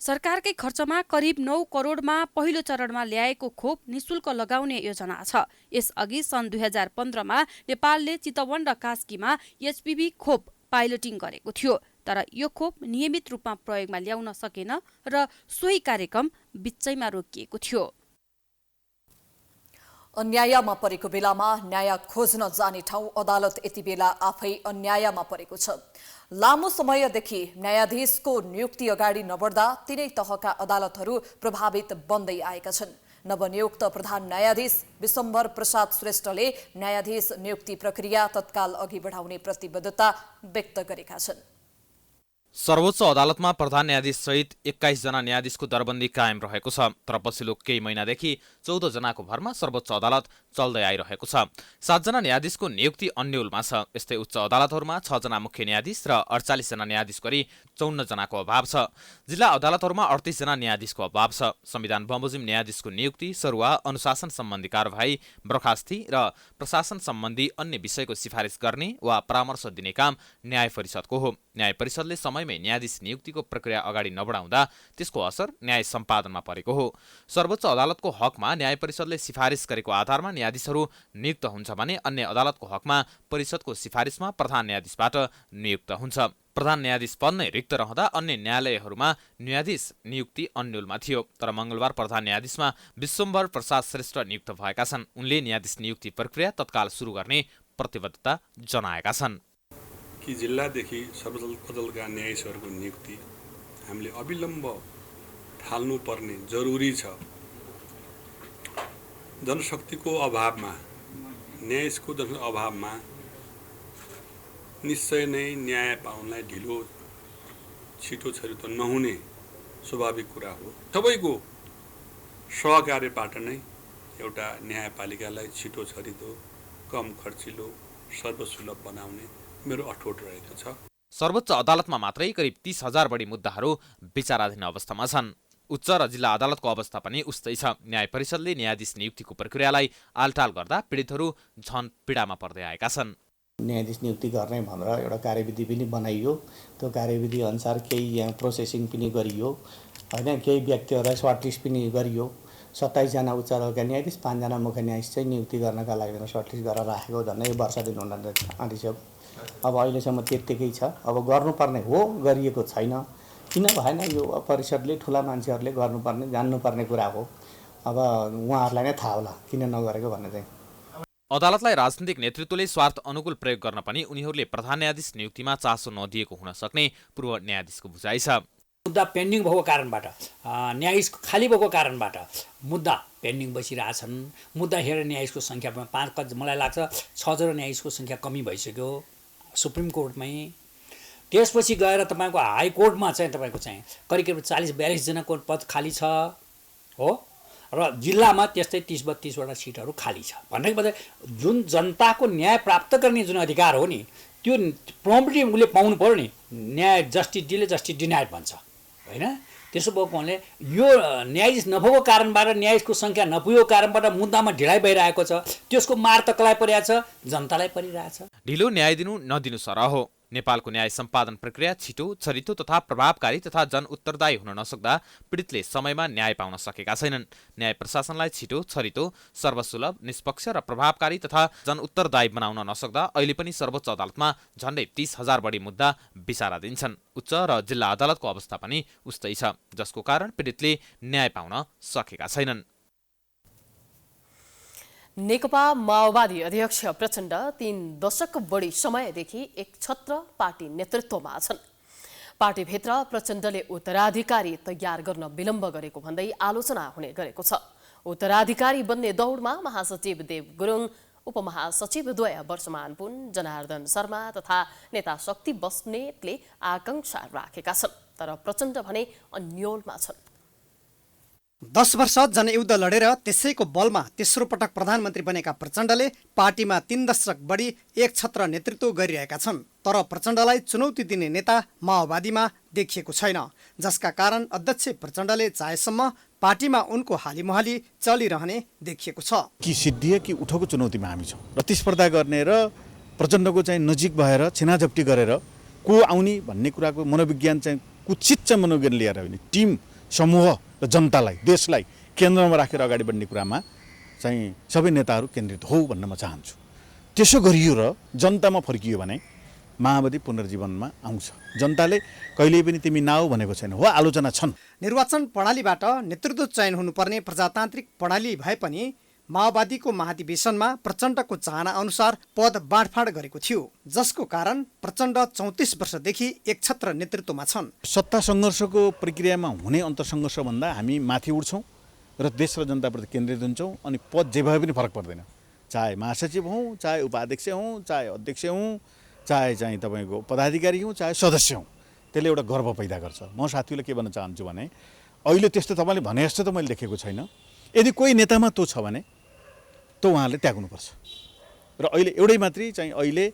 सरकारकै खर्चमा करिब 9 करोडमा पहिलो चरणमा ल्याएको खोप निशुल्क लगाउने योजना छ। यसअघि सन् 2015मा नेपालले चितवन र कास्कीमा एचपिभी खोप पाइलटिङ गरेको थियो, तर यो खोप नियमित रूपमा प्रयोगमा ल्याउन सकेन र सोही कार्यक्रम बिचैमा रोकिएको थियो। अन्यायमा परेको बेलामा न्याय खोज्न जाने ठाउँ अदालत यति बेला आफै अन्यायमा परेको छ। लामो समयदेखि न्यायाधीशको नियुक्ति अगाडि नबढ्दा तिनै तहका अदालतहरू प्रभावित बन्दै आएका छन्। नवनियुक्त प्रधान न्यायाधीश विशम्भर प्रसाद श्रेष्ठले न्यायाधीश नियुक्ति प्रक्रिया तत्काल अघि बढाउने प्रतिबद्धता व्यक्त गरेका छन्। सर्वोच्च अदालतमा प्रधान न्यायाधीश सहित 21 जना न्यायाधीशको दरबन्दी कायम रहेको छ, तर पछिल्लो केही महिनादेखि 14 जनाको भरमा सर्वोच्च अदालत चल्दै आइरहेको छ। 7 जना न्यायाधीशको नियुक्ति अन्यलमा छ। यस्तै उच्च अदालतहरूमा 6 जना मुख्य न्यायाधीश र 48 जना न्यायाधीश गरी 54 जनाको अभाव छ। जिल्ला अदालतहरूमा 38 जना न्यायाधीशको अभाव छ। संविधान बमोजिम न्यायाधीशको नियुक्ति, सरुवा, अनुशासन सम्बन्धी कारबाही, बर्खास्ती र प्रशासन सम्बन्धी अन्य विषयको सिफारिस गर्ने वा परामर्श दिने काम न्याय परिषदको हो। न्याय परिषदले समयमै न्यायाधीश नियुक्तिको प्रक्रिया अगाडि नबढाउँदा त्यसको असर न्याय सम्पादनमा परेको हो। सर्वोच्च अदालतको हकमा न्याय परिषदले सिफारिस गरेको आधारमा न्यायाधीशहरू नियुक्त हुन्छ भने अन्य अदालतको हकमा परिषदको सिफारिसमा प्रधान न्यायाधीशबाट नियुक्त हुन्छ। प्रधान न्यायाधीश पद नै रिक्त रहँदा अन्य न्यायालयहरूमा न्यायाधीश नियुक्ति अन्यलमा थियो, तर मंगलबार प्रधान न्यायाधीशमा विशम्भर प्रसाद श्रेष्ठ नियुक्त भएका छन्। उनले न्यायाधीश नियुक्ति प्रक्रिया तत्काल सुरु गर्ने प्रतिबद्धता जनाएका छन्। कि जिल्लादेखि सर्वोच्च अदालतका न्यायाधीशहरूको नियुक्ति हामीले अविलम्ब थाल्नुपर्ने जरुरी छ। जनशक्तिको अभावमा, न्यायाधीशको अभावमा निश्चय नै न्याय पाउनलाई ढिलो छिटो छरितो नहुने स्वाभाविक कुरा हो। सबैको सहकार्यबाट नै एउटा न्यायपालिकालाई छिटो छरितो, कम खर्चिलो, सर्वसुलभ बनाउने मेरो अठोट रहेको छ। सर्वोच्च अदालतमा मात्रै करिब 30,000 बढी मुद्दाहरू विचाराधीन अवस्थामा छन्। उच्च र जिल्ला अदालतको अवस्था पनि उस्तै छ। न्याय परिषदले न्यायाधीश नियुक्तिको प्रक्रियालाई आलटाल गर्दा पीडितहरू झन पीडामा पर्दै आएका छन्। न्यायाधीश नियुक्ति गर्ने भनेर एउटा कार्यविधि पनि बनाइयो। त्यो कार्यविधि अनुसार केही यहाँ प्रोसेसिङ पनि गरियो होइन, केही व्यक्तिहरूलाई सर्टलिस्ट पनि गरियो। 27 जना उच्च अदालतका न्यायाधीश, 5 जना मुख्य न्यायाधीश चाहिँ नियुक्ति गर्नका लागि सर्टलिस्ट गरेर राखेको झन्डै वर्ष दिन हुन आँटिसक्यो। अब अहिलेसम्म त्यत्तिकै छ। अब गर्नुपर्ने हो, गरिएको छैन। किन भएन? यो परिषदले, ठुला मान्छेहरूले गर्नुपर्ने, जान्नुपर्ने कुरा हो। अब उहाँहरूलाई नै थाहा होला किन नगरेको भन्ने चाहिँ। अदालतलाई राजनीतिक नेतृत्वले स्वार्थ अनुकूल प्रयोग गर्न पनि उनीहरूले प्रधान न्यायाधीश नियुक्तिमा चासो नदिएको हुन सक्ने पूर्व न्यायाधीशको बुझाइ छ। मुद्दा पेन्डिङ भएको कारणबाट, न्यायाधीश खाली भएको कारणबाट मुद्दा पेन्डिङ बसिरहेछन्। मुद्दा हेरेर न्यायाधीशको सङ्ख्यामा 5 मलाई लाग्छ 6 जना न्यायाधीशको सङ्ख्या कमी भइसक्यो सुप्रिम कोर्टमै। त्यसपछि गएर तपाईँको हाइकोर्टमा चाहिँ तपाईँको चाहिँ करिब 40-42 जनाको पद खाली छ हो, र जिल्लामा त्यस्तै 30-32वटा सिटहरू खाली छ। भन्नेको मतलब जुन जनताको न्याय प्राप्त गर्ने जुन अधिकार हो नि, त्यो प्रम्प्टली उसले पाउनु पऱ्यो नि। न्याय जस्टिस डिले जस्टिस डिनाइड भन्छ होइन। त्यसो भएको हुनाले यो न्यायाधीश नभएको कारणबाट, न्यायाधीशको सङ्ख्या नपुगेको कारणबाट मुद्दामा ढिलाइ भइरहेको छ। त्यसको मार त कसलाई परिरहेको छ? जनतालाई परिरहेछ। ढिलो न्याय दिनु नदिनु सरह हो। नेपालको न्याय सम्पादन प्रक्रिया छिटो, छरितो तथा प्रभावकारी तथा जन उत्तरदायी हुन नसक्दा पीडितले समयमा न्याय पाउन सकेका छैनन्। न्याय प्रशासनलाई छिटो, छरितो, सर्वसुलभ, निष्पक्ष र प्रभावकारी तथा जन उत्तरदायी बनाउन नसक्दा अहिले पनि सर्वोच्च अदालतमा झन्डै 30,000 बढी मुद्दा विचाराधीन छन्। उच्च र जिल्ला अदालतको अवस्था पनि उस्तै छ, जसको कारण पीडितले न्याय पाउन सकेका छैनन्। नेकपा माओवादी अध्यक्ष प्रचण्ड 3 दशक बढी समयदेखि एक छत्र पार्टी नेतृत्वमा छन्। पार्टीभित्र प्रचण्डले उत्तराधिकारी तयार गर्न विलम्ब गरेको भन्दै आलोचना हुने गरेको छ। उत्तराधिकारी बन्ने दौडमा महासचिव देव गुरुङ उपमहासचिवद्वय वर्षमान पुन, जनार्दन शर्मा तथा नेता शक्ति बस्नेतले आकांक्षा राखेका छन्, तर प्रचण्ड भने अन्योलमा छन्। 10 वर्ष जनयुद्ध लडेर त्यसैको बलमा तेस्रो पटक प्रधानमन्त्री बनेका प्रचण्डले पार्टीमा 3 दशक बढी एक छत्र नेतृत्व गरिरहेका छन्, तर प्रचण्डलाई चुनौती दिने नेता माओवादीमा देखिएको छैन, जसका कारण अध्यक्ष प्रचण्डले चाहेसम्म पार्टीमा उनको हालिमुहाली चलिरहने देखिएको छ। कि सिद्धिए कि उठोको चुनौतीमा हामी छौँ। प्रतिस्पर्धा गर्ने र प्रचण्डको चाहिँ नजिक भएर छिनाझप्टी गरेर को आउने भन्ने कुराको मनोविज्ञान चाहिँ कुचित चाहिँ मनोविज्ञान लिएर होइन, टिम समूह र जनतालाई देशलाई केन्द्रमा राखेर अगाडि बढ्ने कुरामा चाहिँ सबै नेताहरू केन्द्रित हो भन्न म चाहन्छु। त्यसो गरियो र जनतामा फर्कियो भने माओवादी पुनर्जीवनमा आउँछ। जनताले कहिल्यै पनि तिमी नाउ भनेको छैन, हो आलोचना छन्। निर्वाचन प्रणालीबाट नेतृत्व चयन हुनुपर्ने प्रजातान्त्रिक प्रणाली भए पनि माओवादीको महाधिवेशनमा प्रचण्डको चाहना अनुसार पद बाँडफाँड गरेको थियो, जसको कारण प्रचण्ड 34 वर्षदेखि एक छत्र नेतृत्वमा छन्। सत्ता सङ्घर्षको प्रक्रियामा हुने अन्तर्सङ्घर्षभन्दा हामी माथि उठ्छौँ र देश र जनताप्रति केन्द्रित हुन्छौँ, अनि पद जे भए पनि फरक पर्दैन। चाहे महासचिव हौँ, चाहे उपाध्यक्ष हौँ, चाहे अध्यक्ष हौँ, चाहे चाहिँ तपाईँको पदाधिकारी हौँ, चाहे सदस्य हौँ, त्यसले एउटा गर्व पैदा गर्छ। म साथीलाई के भन्न चाहन्छु भने अहिले त्यस्तो तपाईँले भने जस्तो त मैले देखेको छैन। यदि कोही नेतामा त्यो छ भने त उहाँले त्याग्नुपर्छ। र अहिले एउटै मात्रै चाहिँ अहिले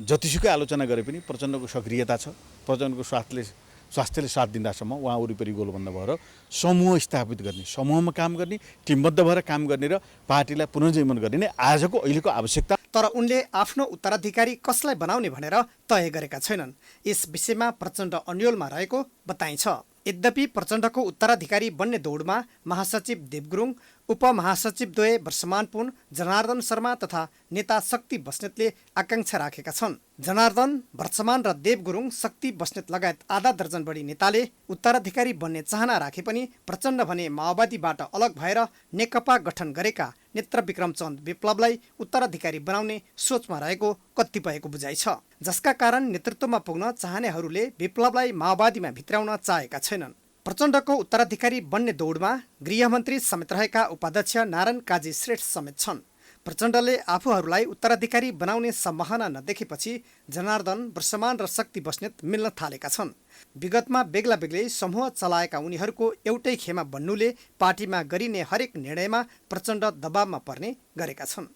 जतिसुकै आलोचना गरे पनि प्रचण्डको सक्रियता छ, प्रचण्डको स्वास्थ्यले साथ दिँदासम्म उहाँ वरिपरि गोलबन्द भएर समूह स्थापित गर्ने, समूहमा काम गर्ने, टिमबद्ध भएर काम गर्ने र पार्टीलाई पुनर्जीवन गर्ने नै आजको अहिलेको आवश्यकता। तर उनले आफ्नो उत्तराधिकारी कसलाई बनाउने भनेर तय गरेका छैनन्। यस विषयमा प्रचण्ड अन्योलमा रहेको बताइन्छ। यद्यपि प्रचण्डको उत्तराधिकारी बन्ने दौडमा महासचिव देव गुरुङ, उपमहासचिवद्वय वर्षमान पुन, जनार्दन शर्मा तथा नेता शक्ति बस्नेतले आकांक्षा राखेका छन्। जनार्दन, वर्षमान र देव गुरुङ, शक्ति बस्नेत लगायत आधा दर्जन बढी नेताले उत्तराधिकारी बन्ने चाहना राखे पनि प्रचण्ड भने माओवादीबाट अलग भएर नेकपा गठन गरेका नेत्र विक्रम चन्द विप्लवलाई उत्तराधिकारी बनाउने सोचमा रहेको कतिपयको बुझाइ छ, जसका कारण नेतृत्वमा पुग्न चाहनेहरूले विप्लवलाई माओवादीमा भित्राउन चाहेका छैनन्। प्रचण्डको उत्तराधिकारी बन्ने दौडमा गृहमन्त्री समेत रहेका उपाध्यक्ष नारायण काजी श्रेष्ठ समेत छन्। प्रचण्डले आफूहरूलाई उत्तराधिकारी बनाउने सम्भावना नदेखेपछि जनार्दन, वर्षमान र शक्ति बस्नेत मिल्न थालेका छन्। विगतमा बेग्ला बेग्लै समूह चलाएका उनीहरूको एउटै खेमा बन्नुले पार्टीमा गरिने हरेक निर्णयमा प्रचण्ड दबावमा पर्ने गरेका छन्।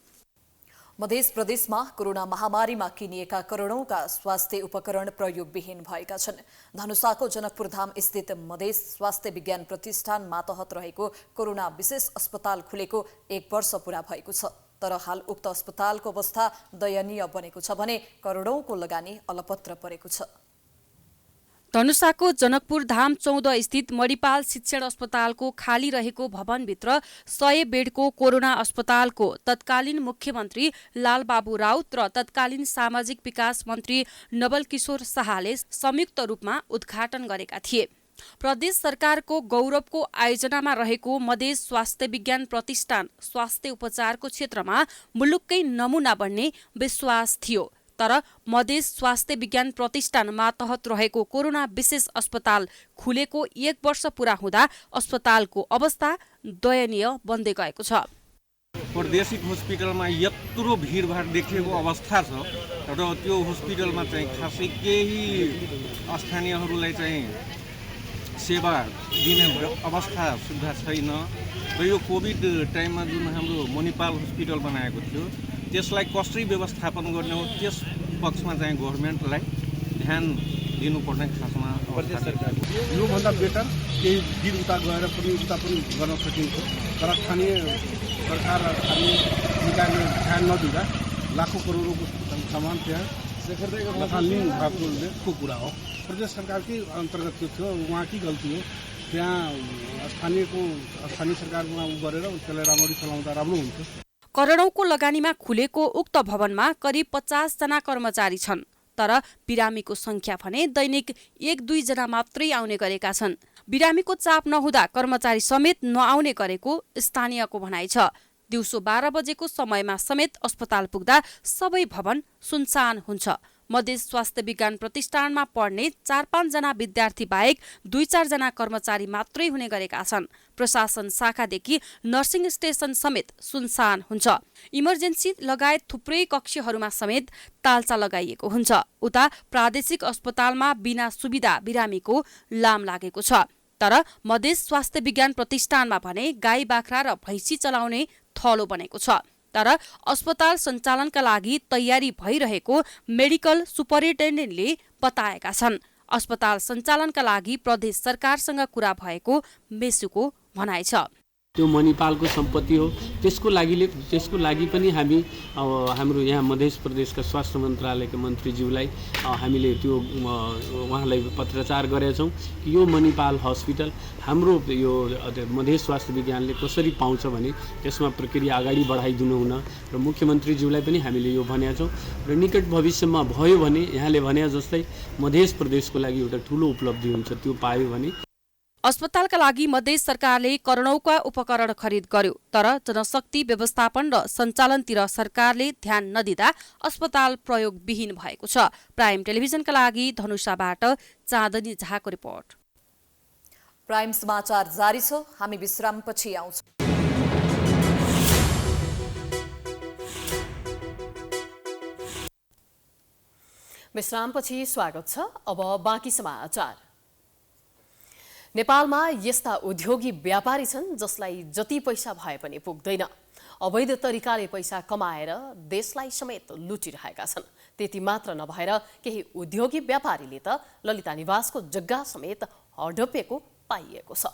मध्य प्रदेशमा कोरोना महामारीमा किनिएका करोडौंका स्वास्थ्य उपकरण प्रयोगविहीन भएका छन्। धनुषाको जनकपुर धाम स्थित मधेस स्वास्थ्य विज्ञान प्रतिष्ठान मातहत रहेको कोरोना विशेष अस्पताल खुलेको 1 वर्ष पूरा भएको छ। तर हाल उक्त अस्पतालको अवस्था दयनीय बनेको छ भने करोडौंको लगानी अलपत्र परेको छ। धनुषाको जनकपुर धाम 14 स्थित मणिपाल शिक्षण अस्पतालको खाली रहेको भवनभित्र 100 बेडको कोरोना अस्पतालको तत्कालीन मुख्यमन्त्री लालबाबु राउत र तत्कालीन सामाजिक विकास मन्त्री नवलकिशोर शाहले संयुक्त रूपमा उद्घाटन गरेका थिए। प्रदेश सरकारको गौरवको आयोजनामा रहेको मधेस स्वास्थ्य विज्ञान प्रतिष्ठान स्वास्थ्य उपचारको क्षेत्रमा मुलुककै नमुना बन्ने विश्वास थियो। तर मधेस स्वास्थ्य विज्ञान प्रतिष्ठान मातहत रहेको कोरोना विशेष अस्पताल खुलेको 1 वर्ष पूरा हुँदा अस्पतालको अवस्था दयनीय बन्दै गएको छ। प्रादेशिक हस्पिटलमा यत्रो भिडभाड देखिएको अवस्था छ र त्यो हस्पिटलमा चाहिँ खासै केही स्थानीयहरूलाई चाहिँ सेवा दिने अवस्था सुविधा छैन। र यो कोभिड टाइममा जुन हाम्रो मणिपाल हस्पिटल बनाएको थियो त्यसलाई कसरी व्यवस्थापन गर्ने हो त्यस पक्षमा चाहिँ गभर्मेन्टलाई ध्यान दिनुपर्ने खासमा अवस्था छ। योभन्दा बेटर केही दिल उता गएर पनि उता पनि गर्न सकिन्छ, तर स्थानीय सरकार र स्थानीय निकायले ध्यान नदिँदा लाखौँ करोडौँको सामान त्यहाँ लथालिङ भएको कुरा हो। प्रदेश सरकारकै अन्तर्गत त्यो थियो, उहाँकै गल्ती हो। त्यहाँ स्थानीय सरकारमा गरेर त्यसलाई राम्ररी चलाउँदा राम्रो हुन्थ्यो। करोडौंको लगानीमा खुलेको उक्त भवनमा करिब 50 जना कर्मचारी छन्। तर बिरामीको संख्या भने दैनिक 1-2 जना मात्रै आउने गरेका छन्। बिरामीको चाप नहुँदा कर्मचारी समेत नआउने गरेको स्थानीयको भनाइ छ। दिउँसो 12 बजेको समयमा समेत अस्पताल पुग्दा सबै भवन सुनसान हुन्छ। मधेस स्वास्थ्य विज्ञान प्रतिष्ठानमा पढ्ने 4-5 जना विद्यार्थी बाहेक 2-4 जना कर्मचारी मात्रै हुने गरेका छन्। प्रशासन शाखादेखि नर्सिङ स्टेशन समेत सुनसान हुन्छ। इमर्जेन्सी लगायत थुप्रै कक्षहरूमा समेत तालचा लगाइएको हुन्छ। उता प्रादेशिक अस्पतालमा बिना सुविधा बिरामीको लाम लागेको छ। तर मधेस स्वास्थ्य विज्ञान प्रतिष्ठानमा भने गाई बाख्रा र भैँसी चलाउने थलो बनेको छ। तर अस्पताल सञ्चालनका लागि तयारी भइरहेको मेडिकल सुपरिन्टेन्डेन्टले बताएका छन्। अस्पताल सञ्चालनका लागि प्रदेश सरकारसँग कुरा भएको मेसुको भनाइ छ। त्यो मणिपालको सम्पत्ति हो, त्यसको लागि पनि हामी हाम्रो यहाँ मध्य प्रदेशका स्वास्थ्य मन्त्रालयका मन्त्रीज्यूलाई हामीले त्यो उहाँलाई पत्रचार गरेका छौँ कि यो मणिपाल हस्पिटल हाम्रो यो मध्य स्वास्थ्य विज्ञानले कसरी पाउँछ भने त्यसमा प्रक्रिया अगाडि बढाइदिनु हुन र मुख्यमन्त्रीज्यूलाई पनि हामीले यो भनेका छौँ र निकट भविष्यमा भयो भने यहाँले भने जस्तै मध्य प्रदेशको लागि एउटा ठुलो उपलब्धि हुन्छ। त्यो पायो भने अस्पतालका लागि मधेस सरकारले करोडौंका उपकरण खरिद गर्यो, तर जनशक्ति व्यवस्थापन र सञ्चालनतिर सरकारले ध्यान नदिँदा अस्पताल प्रयोगविहीन भएको छ। प्राइम टेलिभिजनका लागि धनुषाबाट चाँदनी झाको रिपोर्ट। प्राइम समाचार जारी छ, हामी विश्रामपछि आउँछौँ। विश्रामपछि स्वागत छ। अब बाँकी समाचार। नेपालमा यस्ता उद्योगी व्यापारी छन् जसलाई जति पैसा भए पनि पुग्दैन। अवैध तरिकाले पैसा कमाएर देशलाई समेत लुटिरहेका छन्। त्यति मात्र नभएर केही उद्योगी व्यापारीले त ललिता निवासको जग्गा समेत हडपिएको पाइएको छ।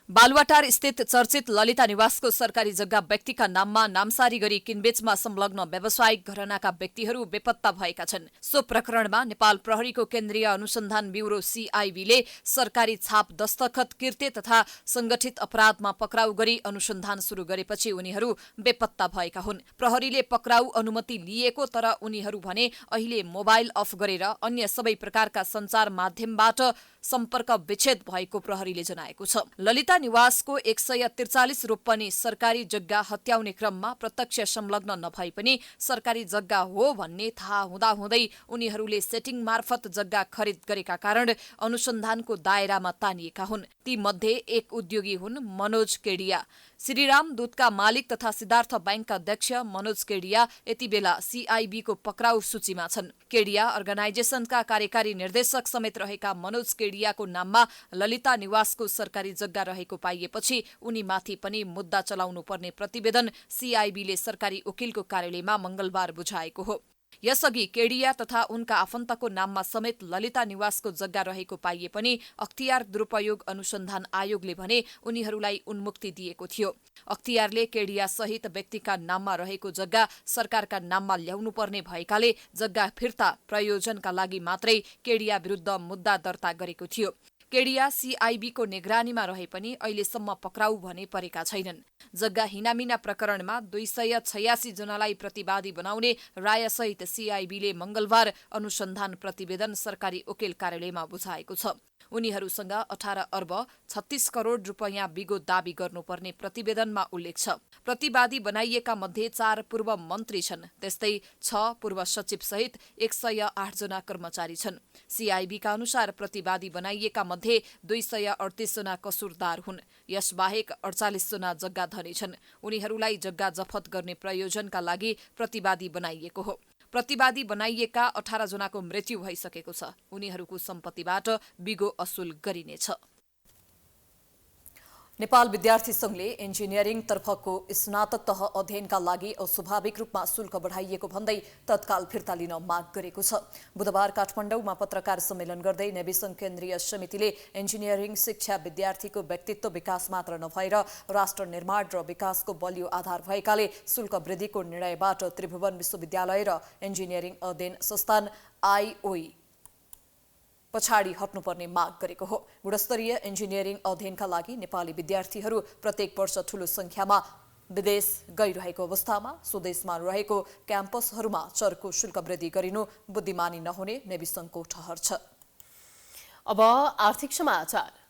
बालुवाटार स्थित चर्चित ललिता निवासको सरकारी जग्गा व्यक्तिका नाममा नामसारी गरी किनबेचमा संलग्न व्यावसायिक घरानाका व्यक्तिहरू बेपत्ता भएका छन्। सो प्रकरणमा नेपाल प्रहरीको केन्द्रीय अनुसन्धान ब्युरो सीआईबीले सरकारी छाप दस्तखत किर्ते तथा संगठित अपराधमा पक्राउ गरी अनुसन्धान शुरू गरेपछि उनीहरू बेपत्ता भएका हुन्। प्रहरीले पक्राउ अनुमति लिएको तर उनीहरू भने अहिले मोबाइल अफ गरेर अन्य सबै प्रकारका सञ्चार माध्यमबाट सम्पर्क विच्छेद भएको प्रहरीले जनाएको छ। ललिता निवासको 143 रोपनी सरकारी जग्गा हत्याउने क्रममा प्रत्यक्ष संलग्न नभए पनि सरकारी जग्गा हो भन्ने थाहा हुँदाहुँदै उनीहरूले सेटिङ मार्फत जग्गा खरिद गरेका कारण अनुसन्धानको दायरामा तानिएका हुन्। ती मध्ये एक उद्योगी हुन् मनोज केडिया। श्रीराम दूतका मालिक तथा सिद्धार्थ बैंकका अध्यक्ष मनोज केडिया यति बेला सीआईबीको पक्राउ सूचीमा छन्। केडिया अर्गनाइजेसनका कार्यकारी निर्देशक समेत रहेका मनोज केडियाको नाममा ललिता निवासको सरकारी जग्गा रहेको पाइएपछि उनीमाथि पनि मुद्दा चलाउनु पर्ने प्रतिवेदन सीआईबीले सरकारी वकिलको कार्यालयमा मंगलबार बुझाएको हो। यसअघि केडिया तथा उनका आफन्तको नाममा समेत ललिता निवासको जग्गा रहेको पाइए पनि अख्तियार दुरुपयोग अनुसन्धान आयोगले भने उनीहरूलाई उन्मुक्ति दिएको थियो। अख्तियारले केडिया सहित व्यक्तिका नाममा रहेको जग्गा सरकारका नाममा ल्याउनुपर्ने भएकाले जग्गा फिर्ता प्रयोजनका लागि मात्रै केडिया विरुद्ध मुद्दा दर्ता गरेको थियो। केडिया सीआईबीको निगरानीमा रहे पनि अहिलेसम्म पक्राउ भने परेका छैनन्। जग्गा हिनामिना प्रकरणमा 286 जनालाई प्रतिवादी बनाउने रायसहित सीआईबीले मंगलबार अनुसन्धान प्रतिवेदन सरकारी वकिल कार्यालयमा बुझाएको छ। उनीहरूसँग 18 अर्ब 36 करोड रुपैयाँ बिगो दावी गर्नुपर्ने प्रतिवेदनमा उल्लेख छ। प्रतिवादी बनाइएका मध्ये 4 पूर्व मन्त्री छन्। त्यस्तै 6 पूर्व सचिव सहित 108 जना कर्मचारी छन्। सीआईबीका अनुसार प्रतिवादी बनाइएका मध्ये 238 जना कसुरदार हुन्। यसबाहेक 48 जना जग्गा धनी छन्। उनीहरूलाई जग्गा जफत गर्ने प्रयोजनका लागि प्रतिवादी बनाइएको हो। प्रतिवादी बनाइएका 18 जनाको मृत्यु भइसकेको छ। उनीहरूको सम्पत्तिबाट बिगो असुल गरिनेछ। नेपाल विद्यार्थी संघले इन्जिनियरिङ तर्फको स्नातक तह अध्ययनका लागि अस्वाभाविक रूपमा शुल्क बढाइएको भन्दै तत्काल फिर्ता लिन माग गरेको छ। बुधबार काठमाडौँमा पत्रकार सम्मेलन गर्दै नेविसङ्घ केन्द्रीय समितिले इन्जिनियरिङ शिक्षा विद्यार्थीको व्यक्तित्व विकास मात्र नभएर राष्ट्र निर्माण र विकासको बलियो आधार भएकाले शुल्क वृद्धिको निर्णयबाट त्रिभुवन विश्वविद्यालय र इन्जिनियरिङ अध्ययन संस्थान आईओई पछाडि हट्नुपर्ने माग गरेको हो। गुणस्तरीय इन्जिनियरिङ अध्ययनका लागि नेपाली विद्यार्थीहरू प्रत्येक वर्ष ठूलो संख्यामा विदेश गइरहेको अवस्थामा स्वदेशमा रहेको क्याम्पसहरूमा चर्को शुल्क वृद्धि गरिनु बुद्धिमानी नहुने नेविसङ्घको ठहर छ। अब आर्थिक समाचार।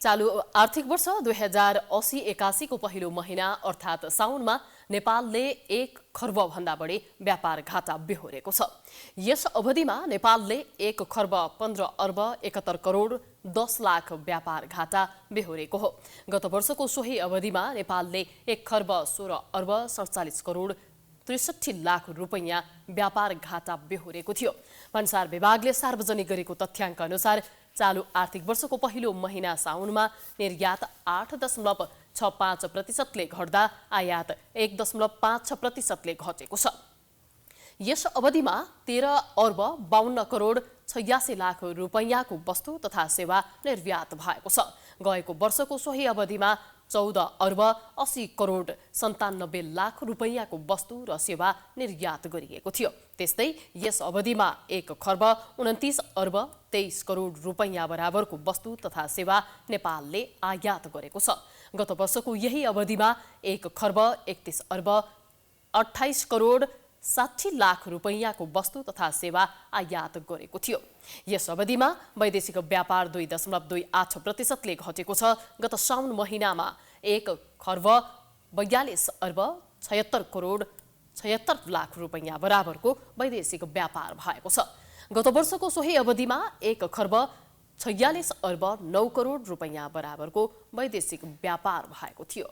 चालु आर्थिक वर्ष 2080-81 को पहिलो महिना अर्थात् साउनमा नेपालले 1 खर्ब भन्दा बढी व्यापार घाटा बेहोरेको छ। यस अवधिमा नेपालले 1 खर्ब 15 अर्ब 71 करोड 10 लाख व्यापार घाटा बेहोरेको हो। गत वर्षको सोही अवधिमा नेपालले 1 खर्ब 16 अर्ब 47 करोड 63 लाख रुपैयाँ व्यापार घाटा बेहोरेको थियो। भन्सार विभागले सार्वजनिक गरेको तथ्याङ्क अनुसार चालु आर्थिक वर्षको पहिलो महिना साउनमा निर्यात 8.65% घट्दा आयात 1.56% घटेको छ। यस अवधिमा 13 अर्ब 52 करोड 86 लाख रुपैयाँको वस्तु तथा सेवा निर्यात भएको छ। गएको वर्षको सोही अवधिमा 14 अर्ब 80 करोड 97 लाख रुपैयाँको वस्तु र सेवा निर्यात गरिएको थियो। त्यस्तै यस अवधिमा 1 खर्ब 29 अर्ब 23 करोड रुपैयाँ बराबरको वस्तु तथा सेवा नेपालले आयात गरेको छ। गत वर्षको यही अवधिमा 1 खर्ब 31 अर्ब 28 करोड 60 लाख रुपैयाँको वस्तु तथा सेवा आयात गरेको थियो। यस अवधिमा वैदेशिक व्यापार 2.28%ले घटेको छ। गत साउन महिनामा 1 खर्ब 42 अर्ब 76 करोड 76 लाख रुपैयाँ बराबरको वैदेशिक व्यापार भएको छ। गत वर्षको सोही अवधिमा 1 खर्ब 46 अर्ब 9 करोड रुपैयाँ बराबरको वैदेशिक व्यापार भएको थियो।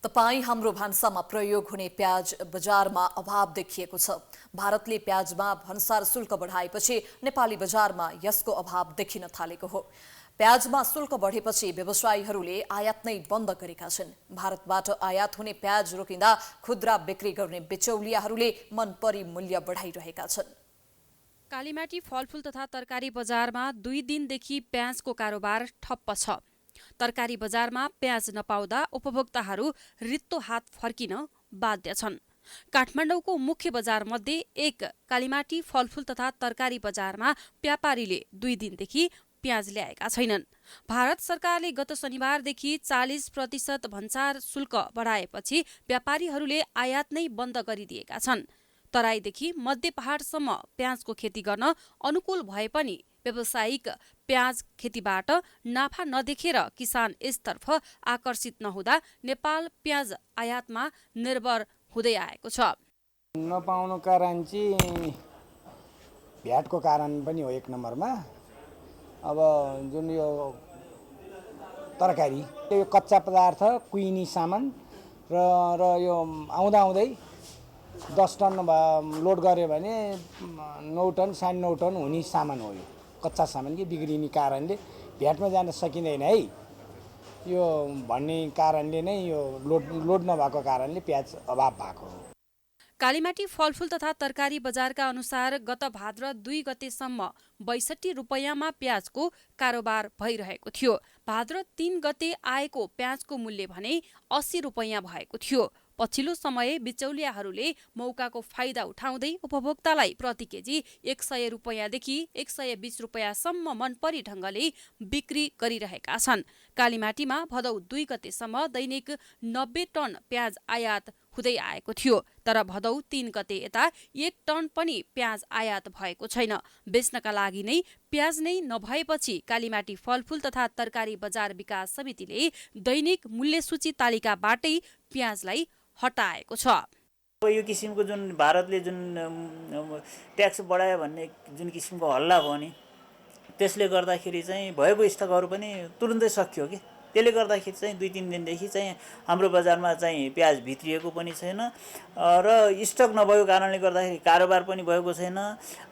तपाई हाम्रो भान्सामा प्रयोग हुने प्याज बजारमा अभाव देखिएको छ। भारतले प्याजमा भन्सार शुल्क बढाएपछि नेपाली बजारमा यसको अभाव देखिन थालेको हो। प्याजमा शुल्क बढेपछि व्यवसायीहरूले आयात नै बन्द गरेका छन्। भारतबाट आयात हुने प्याज रोकिँदा खुद्रा बिक्री गर्ने बिचौलियाहरूले मनपरी मूल्य बढाइरहेका छन्। कालीमाटी फलफुल तथा तरकारी बजारमा 2 दिनदेखि प्याजको कारोबार ठप्प छ। तरकारी बजारमा प्याज नपाउँदा उपभोक्ताहरू रित्तो हात फर्किन बाध्य छन्। काठमाडौँको मुख्य बजार मध्ये एक कालीमाटी फलफुल तथा तरकारी बजारमा व्यापारीले 2 दिनदेखि प्याज ल्याएका छैनन्। भारत सरकारले गत शनिबारदेखि 40% भन्सार शुल्क बढाएपछि व्यापारीहरूले आयात नै बन्द गरिदिएका छन्। तराईदेखि मध्य पहाडसम्म प्याजको खेती गर्न अनुकूल भए पनि व्यावसायिक प्याज खेतीबाट नाफा नदेखेर किसान यसतर्फ आकर्षित नहुँदा नेपाल प्याज आयातमा निर्भर हुँदै आएको छ। नपाउनु कारण चाहिँ भ्याटको कारण पनि हो एक नम्बरमा। अब जुन यो तरकारी यो कच्चा पदार्थ कुइनी सामान र यो आउँदै 10 टन लोड गऱ्यो भने 9 टन 9.5 टन हुने सामान हो। यो कच्चा सामान कि बिग्रिने कारणले भ्याटमा जान सकिँदैन है। यो भन्ने कारणले नै यो लोड नभएको कारणले प्याज अभाव भएको हो। कालीमाटी फलफुल तथा तरकारी बजारका अनुसार गत भाद्र 2 गतेसम्म 62 रुपैयाँमा प्याजको कारोबार भइरहेको थियो। भाद्र 3 गते आएको प्याजको मूल्य भने 80 रुपैयाँ भएको थियो। पछिल्लो समय बिचौलियाहरूले मौकाको फाइदा उठाउँदै उपभोक्तालाई प्रति केजी 100 रुपैयाँदेखि 120 रुपैयाँसम्म मनपरी ढङ्गले बिक्री गरिरहेका छन्। कालीमाटीमा भदौ 2 गतेसम्म दैनिक 90 टन प्याज आयात हुँदै आएको थियो। तर भदौ 3 गते यता 1 टन पनि प्याज आयात भएको छैन। बेच्नका लागि नै प्याज नै नभएपछि कालीमाटी फलफुल तथा तरकारी बजार विकास समितिले दैनिक मूल्य सूची तालिकाबाटै प्याजलाई हटाएको छ। यो किसिमको जुन भारतले जुन ट्याक्स बढायो भन्ने जुन किसिमको हल्ला भयो नि, त्यसले गर्दाखेरि चाहिँ भएको स्टकहरू पनि तुरुन्तै सकियो कि। त्यसले गर्दाखेरि चाहिँ 2-3 दिनदेखि चाहिँ हाम्रो बजारमा चाहिँ प्याज भित्रिएको पनि छैन र स्टक नभएको कारणले गर्दाखेरि कारोबार पनि भएको छैन।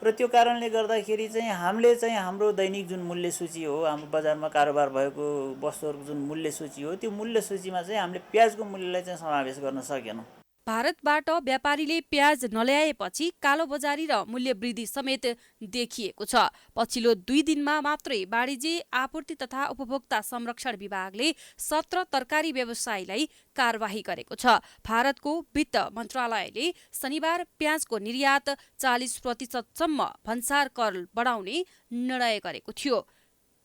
र त्यो कारणले गर्दाखेरि चाहिँ हामीले चाहिँ हाम्रो दैनिक जुन मूल्य सूची हो, हाम्रो बजारमा कारोबार भएको वस्तुहरूको जुन मूल्य सूची हो, त्यो मूल्य सूचीमा चाहिँ हामीले प्याजको मूल्यलाई चाहिँ समावेश गर्न सकेनौँ। भारतबाट व्यापारीले प्याज नल्याएपछि कालोबजारी र मूल्य वृद्धि समेत देखिएको छ। पछिल्लो 2 दिनमा मात्रै वाणिज्य आपूर्ति तथा उपभोक्ता संरक्षण विभागले 17 तरकारी व्यवसायीलाई कारबाही गरेको छ। भारतको वित्त मन्त्रालयले शनिबार प्याजको निर्यात 40% सम्म भन्सार कर बढाउने निर्णय गरेको थियो।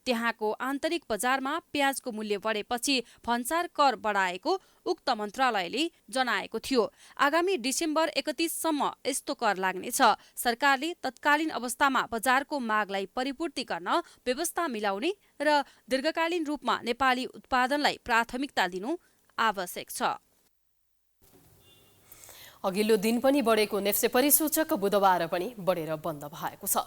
त्यहाँको आन्तरिक बजारमा प्याजको मूल्य बढेपछि भन्सार कर बढाएको उक्त मन्त्रालयले जनाएको थियो। आगामी डिसेम्बर 31 सम्म यस्तो कर लाग्नेछ। सरकारले तत्कालीन अवस्थामा बजारको मागलाई परिपूर्ति गर्न व्यवस्था मिलाउने र दीर्घकालीन रूपमा नेपाली उत्पादनलाई प्राथमिकता दिनु आवश्यक छ। अघिल्लो दिन पनि बढेको नेप्से परिसूचक बुधबार पनि बढेर बन्द भएको छ।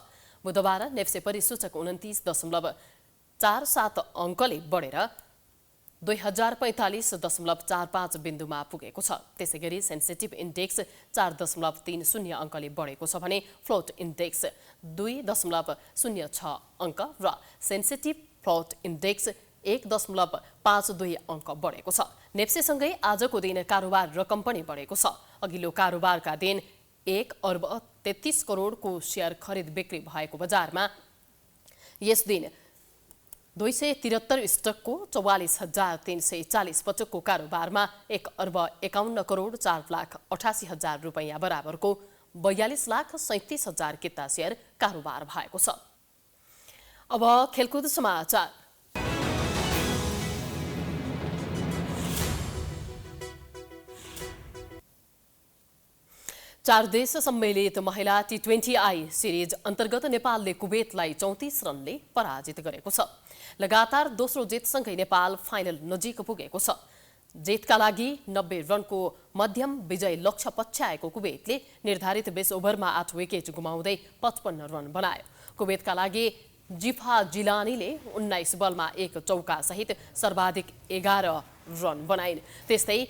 बुधबार नेप्से परिसूचक 29.47 अङ्कले बढेर 2045.45 बिन्दुमा पुगेको छ। त्यसैगरी सेन्सिटिभ इन्डेक्स 4.30 अङ्कले बढेको छ भने फ्लोट इन्डेक्स 2.06 अङ्क र सेन्सिटिभ फ्लोट इन्डेक्स 1.52 अङ्क बढेको छ। नेप्सेसँगै आजको दिन कारोबार रकम पनि बढेको छ। अघिल्लो कारोबारका दिन 1 अर्ब 33 करोडको सेयर खरिद बिक्री भएको बजारमा यस दिन 273 स्टकको 44,340 पटकको कारोबारमा 1 अर्ब 51 करोड 4,88,000 रुपैयाँ बराबरको 42,37,000 किता सेयर कारोबार भएको छ। अब खेलकुद समाचार। चार देश सम्मिलित महिला T20I सिरिज अन्तर्गत नेपालले कुवेतलाई 34 रनले पराजित गरेको छ। लगातार दोस्रो जितसँगै नेपाल फाइनल नजिक पुगेको छ। जितका लागि 90 रनको मध्यम विजय लक्ष्य पछ्याएको कुवेतले निर्धारित 20 ओभरमा 8 विकेट गुमाउँदै 55 रन बनायो। कुवेतका लागि जिफा जिलानीले 19 बलमा 1 चौका सहित सर्वाधिक 11 रन बनाइन्। त्यस्तै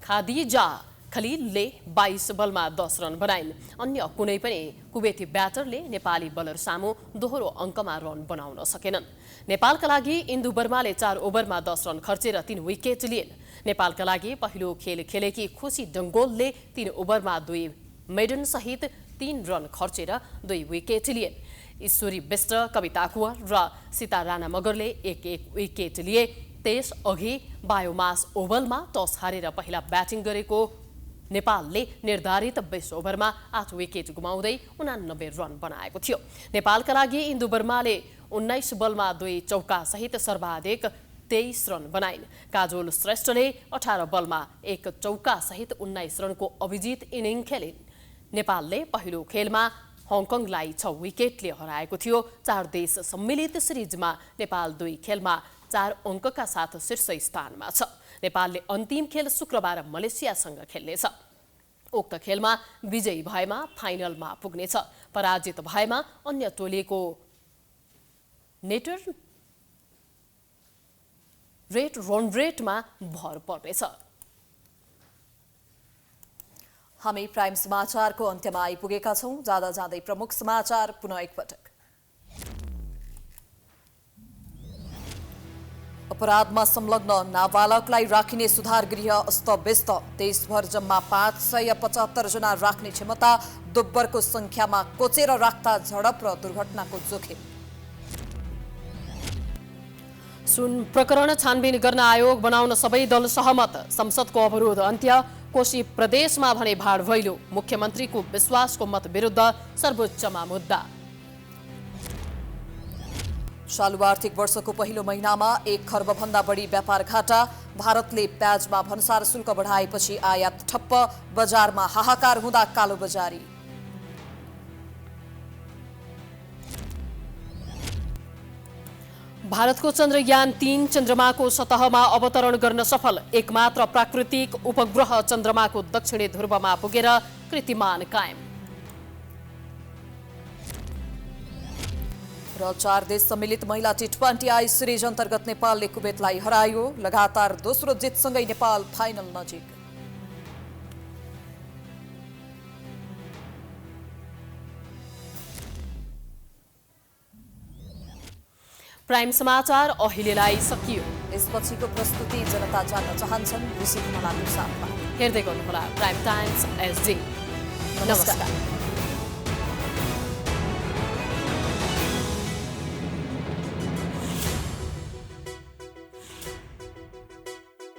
खादिजा खलिलले 22 बलमा 10 रन बनाइन्। अन्य कुनै पनि कुवेती ब्याटरले नेपाली बलर सामु दोहोरो अङ्कमा रन बनाउन सकेनन्। नेपालका लागि इन्दु बर्माले 4 ओभरमा 10 रन खर्चेर 3 विकेट लिएन्। नेपालका लागि पहिलो खेल खेलेकी खुसी डङ्गोलले 3 ओभरमा 2 मेडन सहित 3 रन खर्चेर 2 विकेट लिएन्। ईश्वरी बेस्ट, कविता कुँवर र सीता राणा मगरले 1-1 विकेट लिए। त्यसअघि बायोमास ओभलमा टस हारेर पहिला ब्याटिङ गरेको नेपालले निर्धारित 20 ओभरमा 8 विकेट गुमाउँदै 89 रन बनाएको थियो। नेपालका लागि इन्दु बर्माले 19 बलमा 2 चौका सहित सर्वाधिक 23 रन बनाइन्। काजोल श्रेष्ठले 18 बलमा 1 चौका सहित 19 रनको अभिजित इनिङ खेलिन्। नेपालले पहिलो खेलमा हङकङलाई 6 विकेटले हराएको थियो। 4 देश सम्मिलित सिरिजमा नेपाल 2 खेलमा 4 अङ्कका साथ शीर्ष स्थानमा छ। नेपालले अन्तिम खेल शुक्रबार मलेसियासँग खेल्नेछ। उक्त खेलमा विजयी भएमा फाइनलमा पुग्नेछ। पराजित भएमा अन्य टोलीको नेटर रेट रन रेटमा भर पर्नेछ। हामी प्राइम समाचारको अन्त्यमा आइपुगेका छौं। जाँदा जाँदै प्रमुख समाचार पुनः एकपटक। अपराधमा संलग्न नाबालकलाई राखिने सुधार गृह अस्तव्यस्त। देशभर जम्मा 575 जना राख्ने क्षमता, दोब्बरको संख्यामा कोचेर राख्दा झडप र दुर्घटनाको जोखिम। सुन प्रकरण छानबिन गर्न आयोग बनाउन सबै दल सहमत। संसदको अवरोध अन्त्य। कोशी प्रदेशमा भने भाड भैलो। मुख्यमन्त्रीको विश्वासको मत विरुद्ध सर्वोच्चमा मुद्दा। चालु आर्थिक वर्षको पहिलो महिनामा 1 खर्ब भन्दा बढी व्यापार घाटा। भारतले प्याजमा भन्सार शुल्क बढाएपछि आयात ठप्प। बजारमा हाहाकार हुँदा कालोबजारी। भारतको चन्द्रयान 3 चन्द्रमाको सतहमा अवतरण गर्न सफल। एकमात्र प्राकृतिक उपग्रह चन्द्रमाको दक्षिणी ध्रुवमा पुगेर कीर्तिमान कायम। र 4 देश सम्मिलित महिला T20I सिरिज अन्तर्गत नेपालले कुवेतलाई हरायो। लगातार दोस्रो जितसँगै नेपाल फाइनल नजिक। प्राइम समाचार अहिलेलाई सकियो। यसपछिको प्रस्तुति जनता जान्न चाहन्छन् ऋषि हिमालको साथमा। हेर्दै गर्नुहोला प्राइम टाइम्स SD। नमस्कार।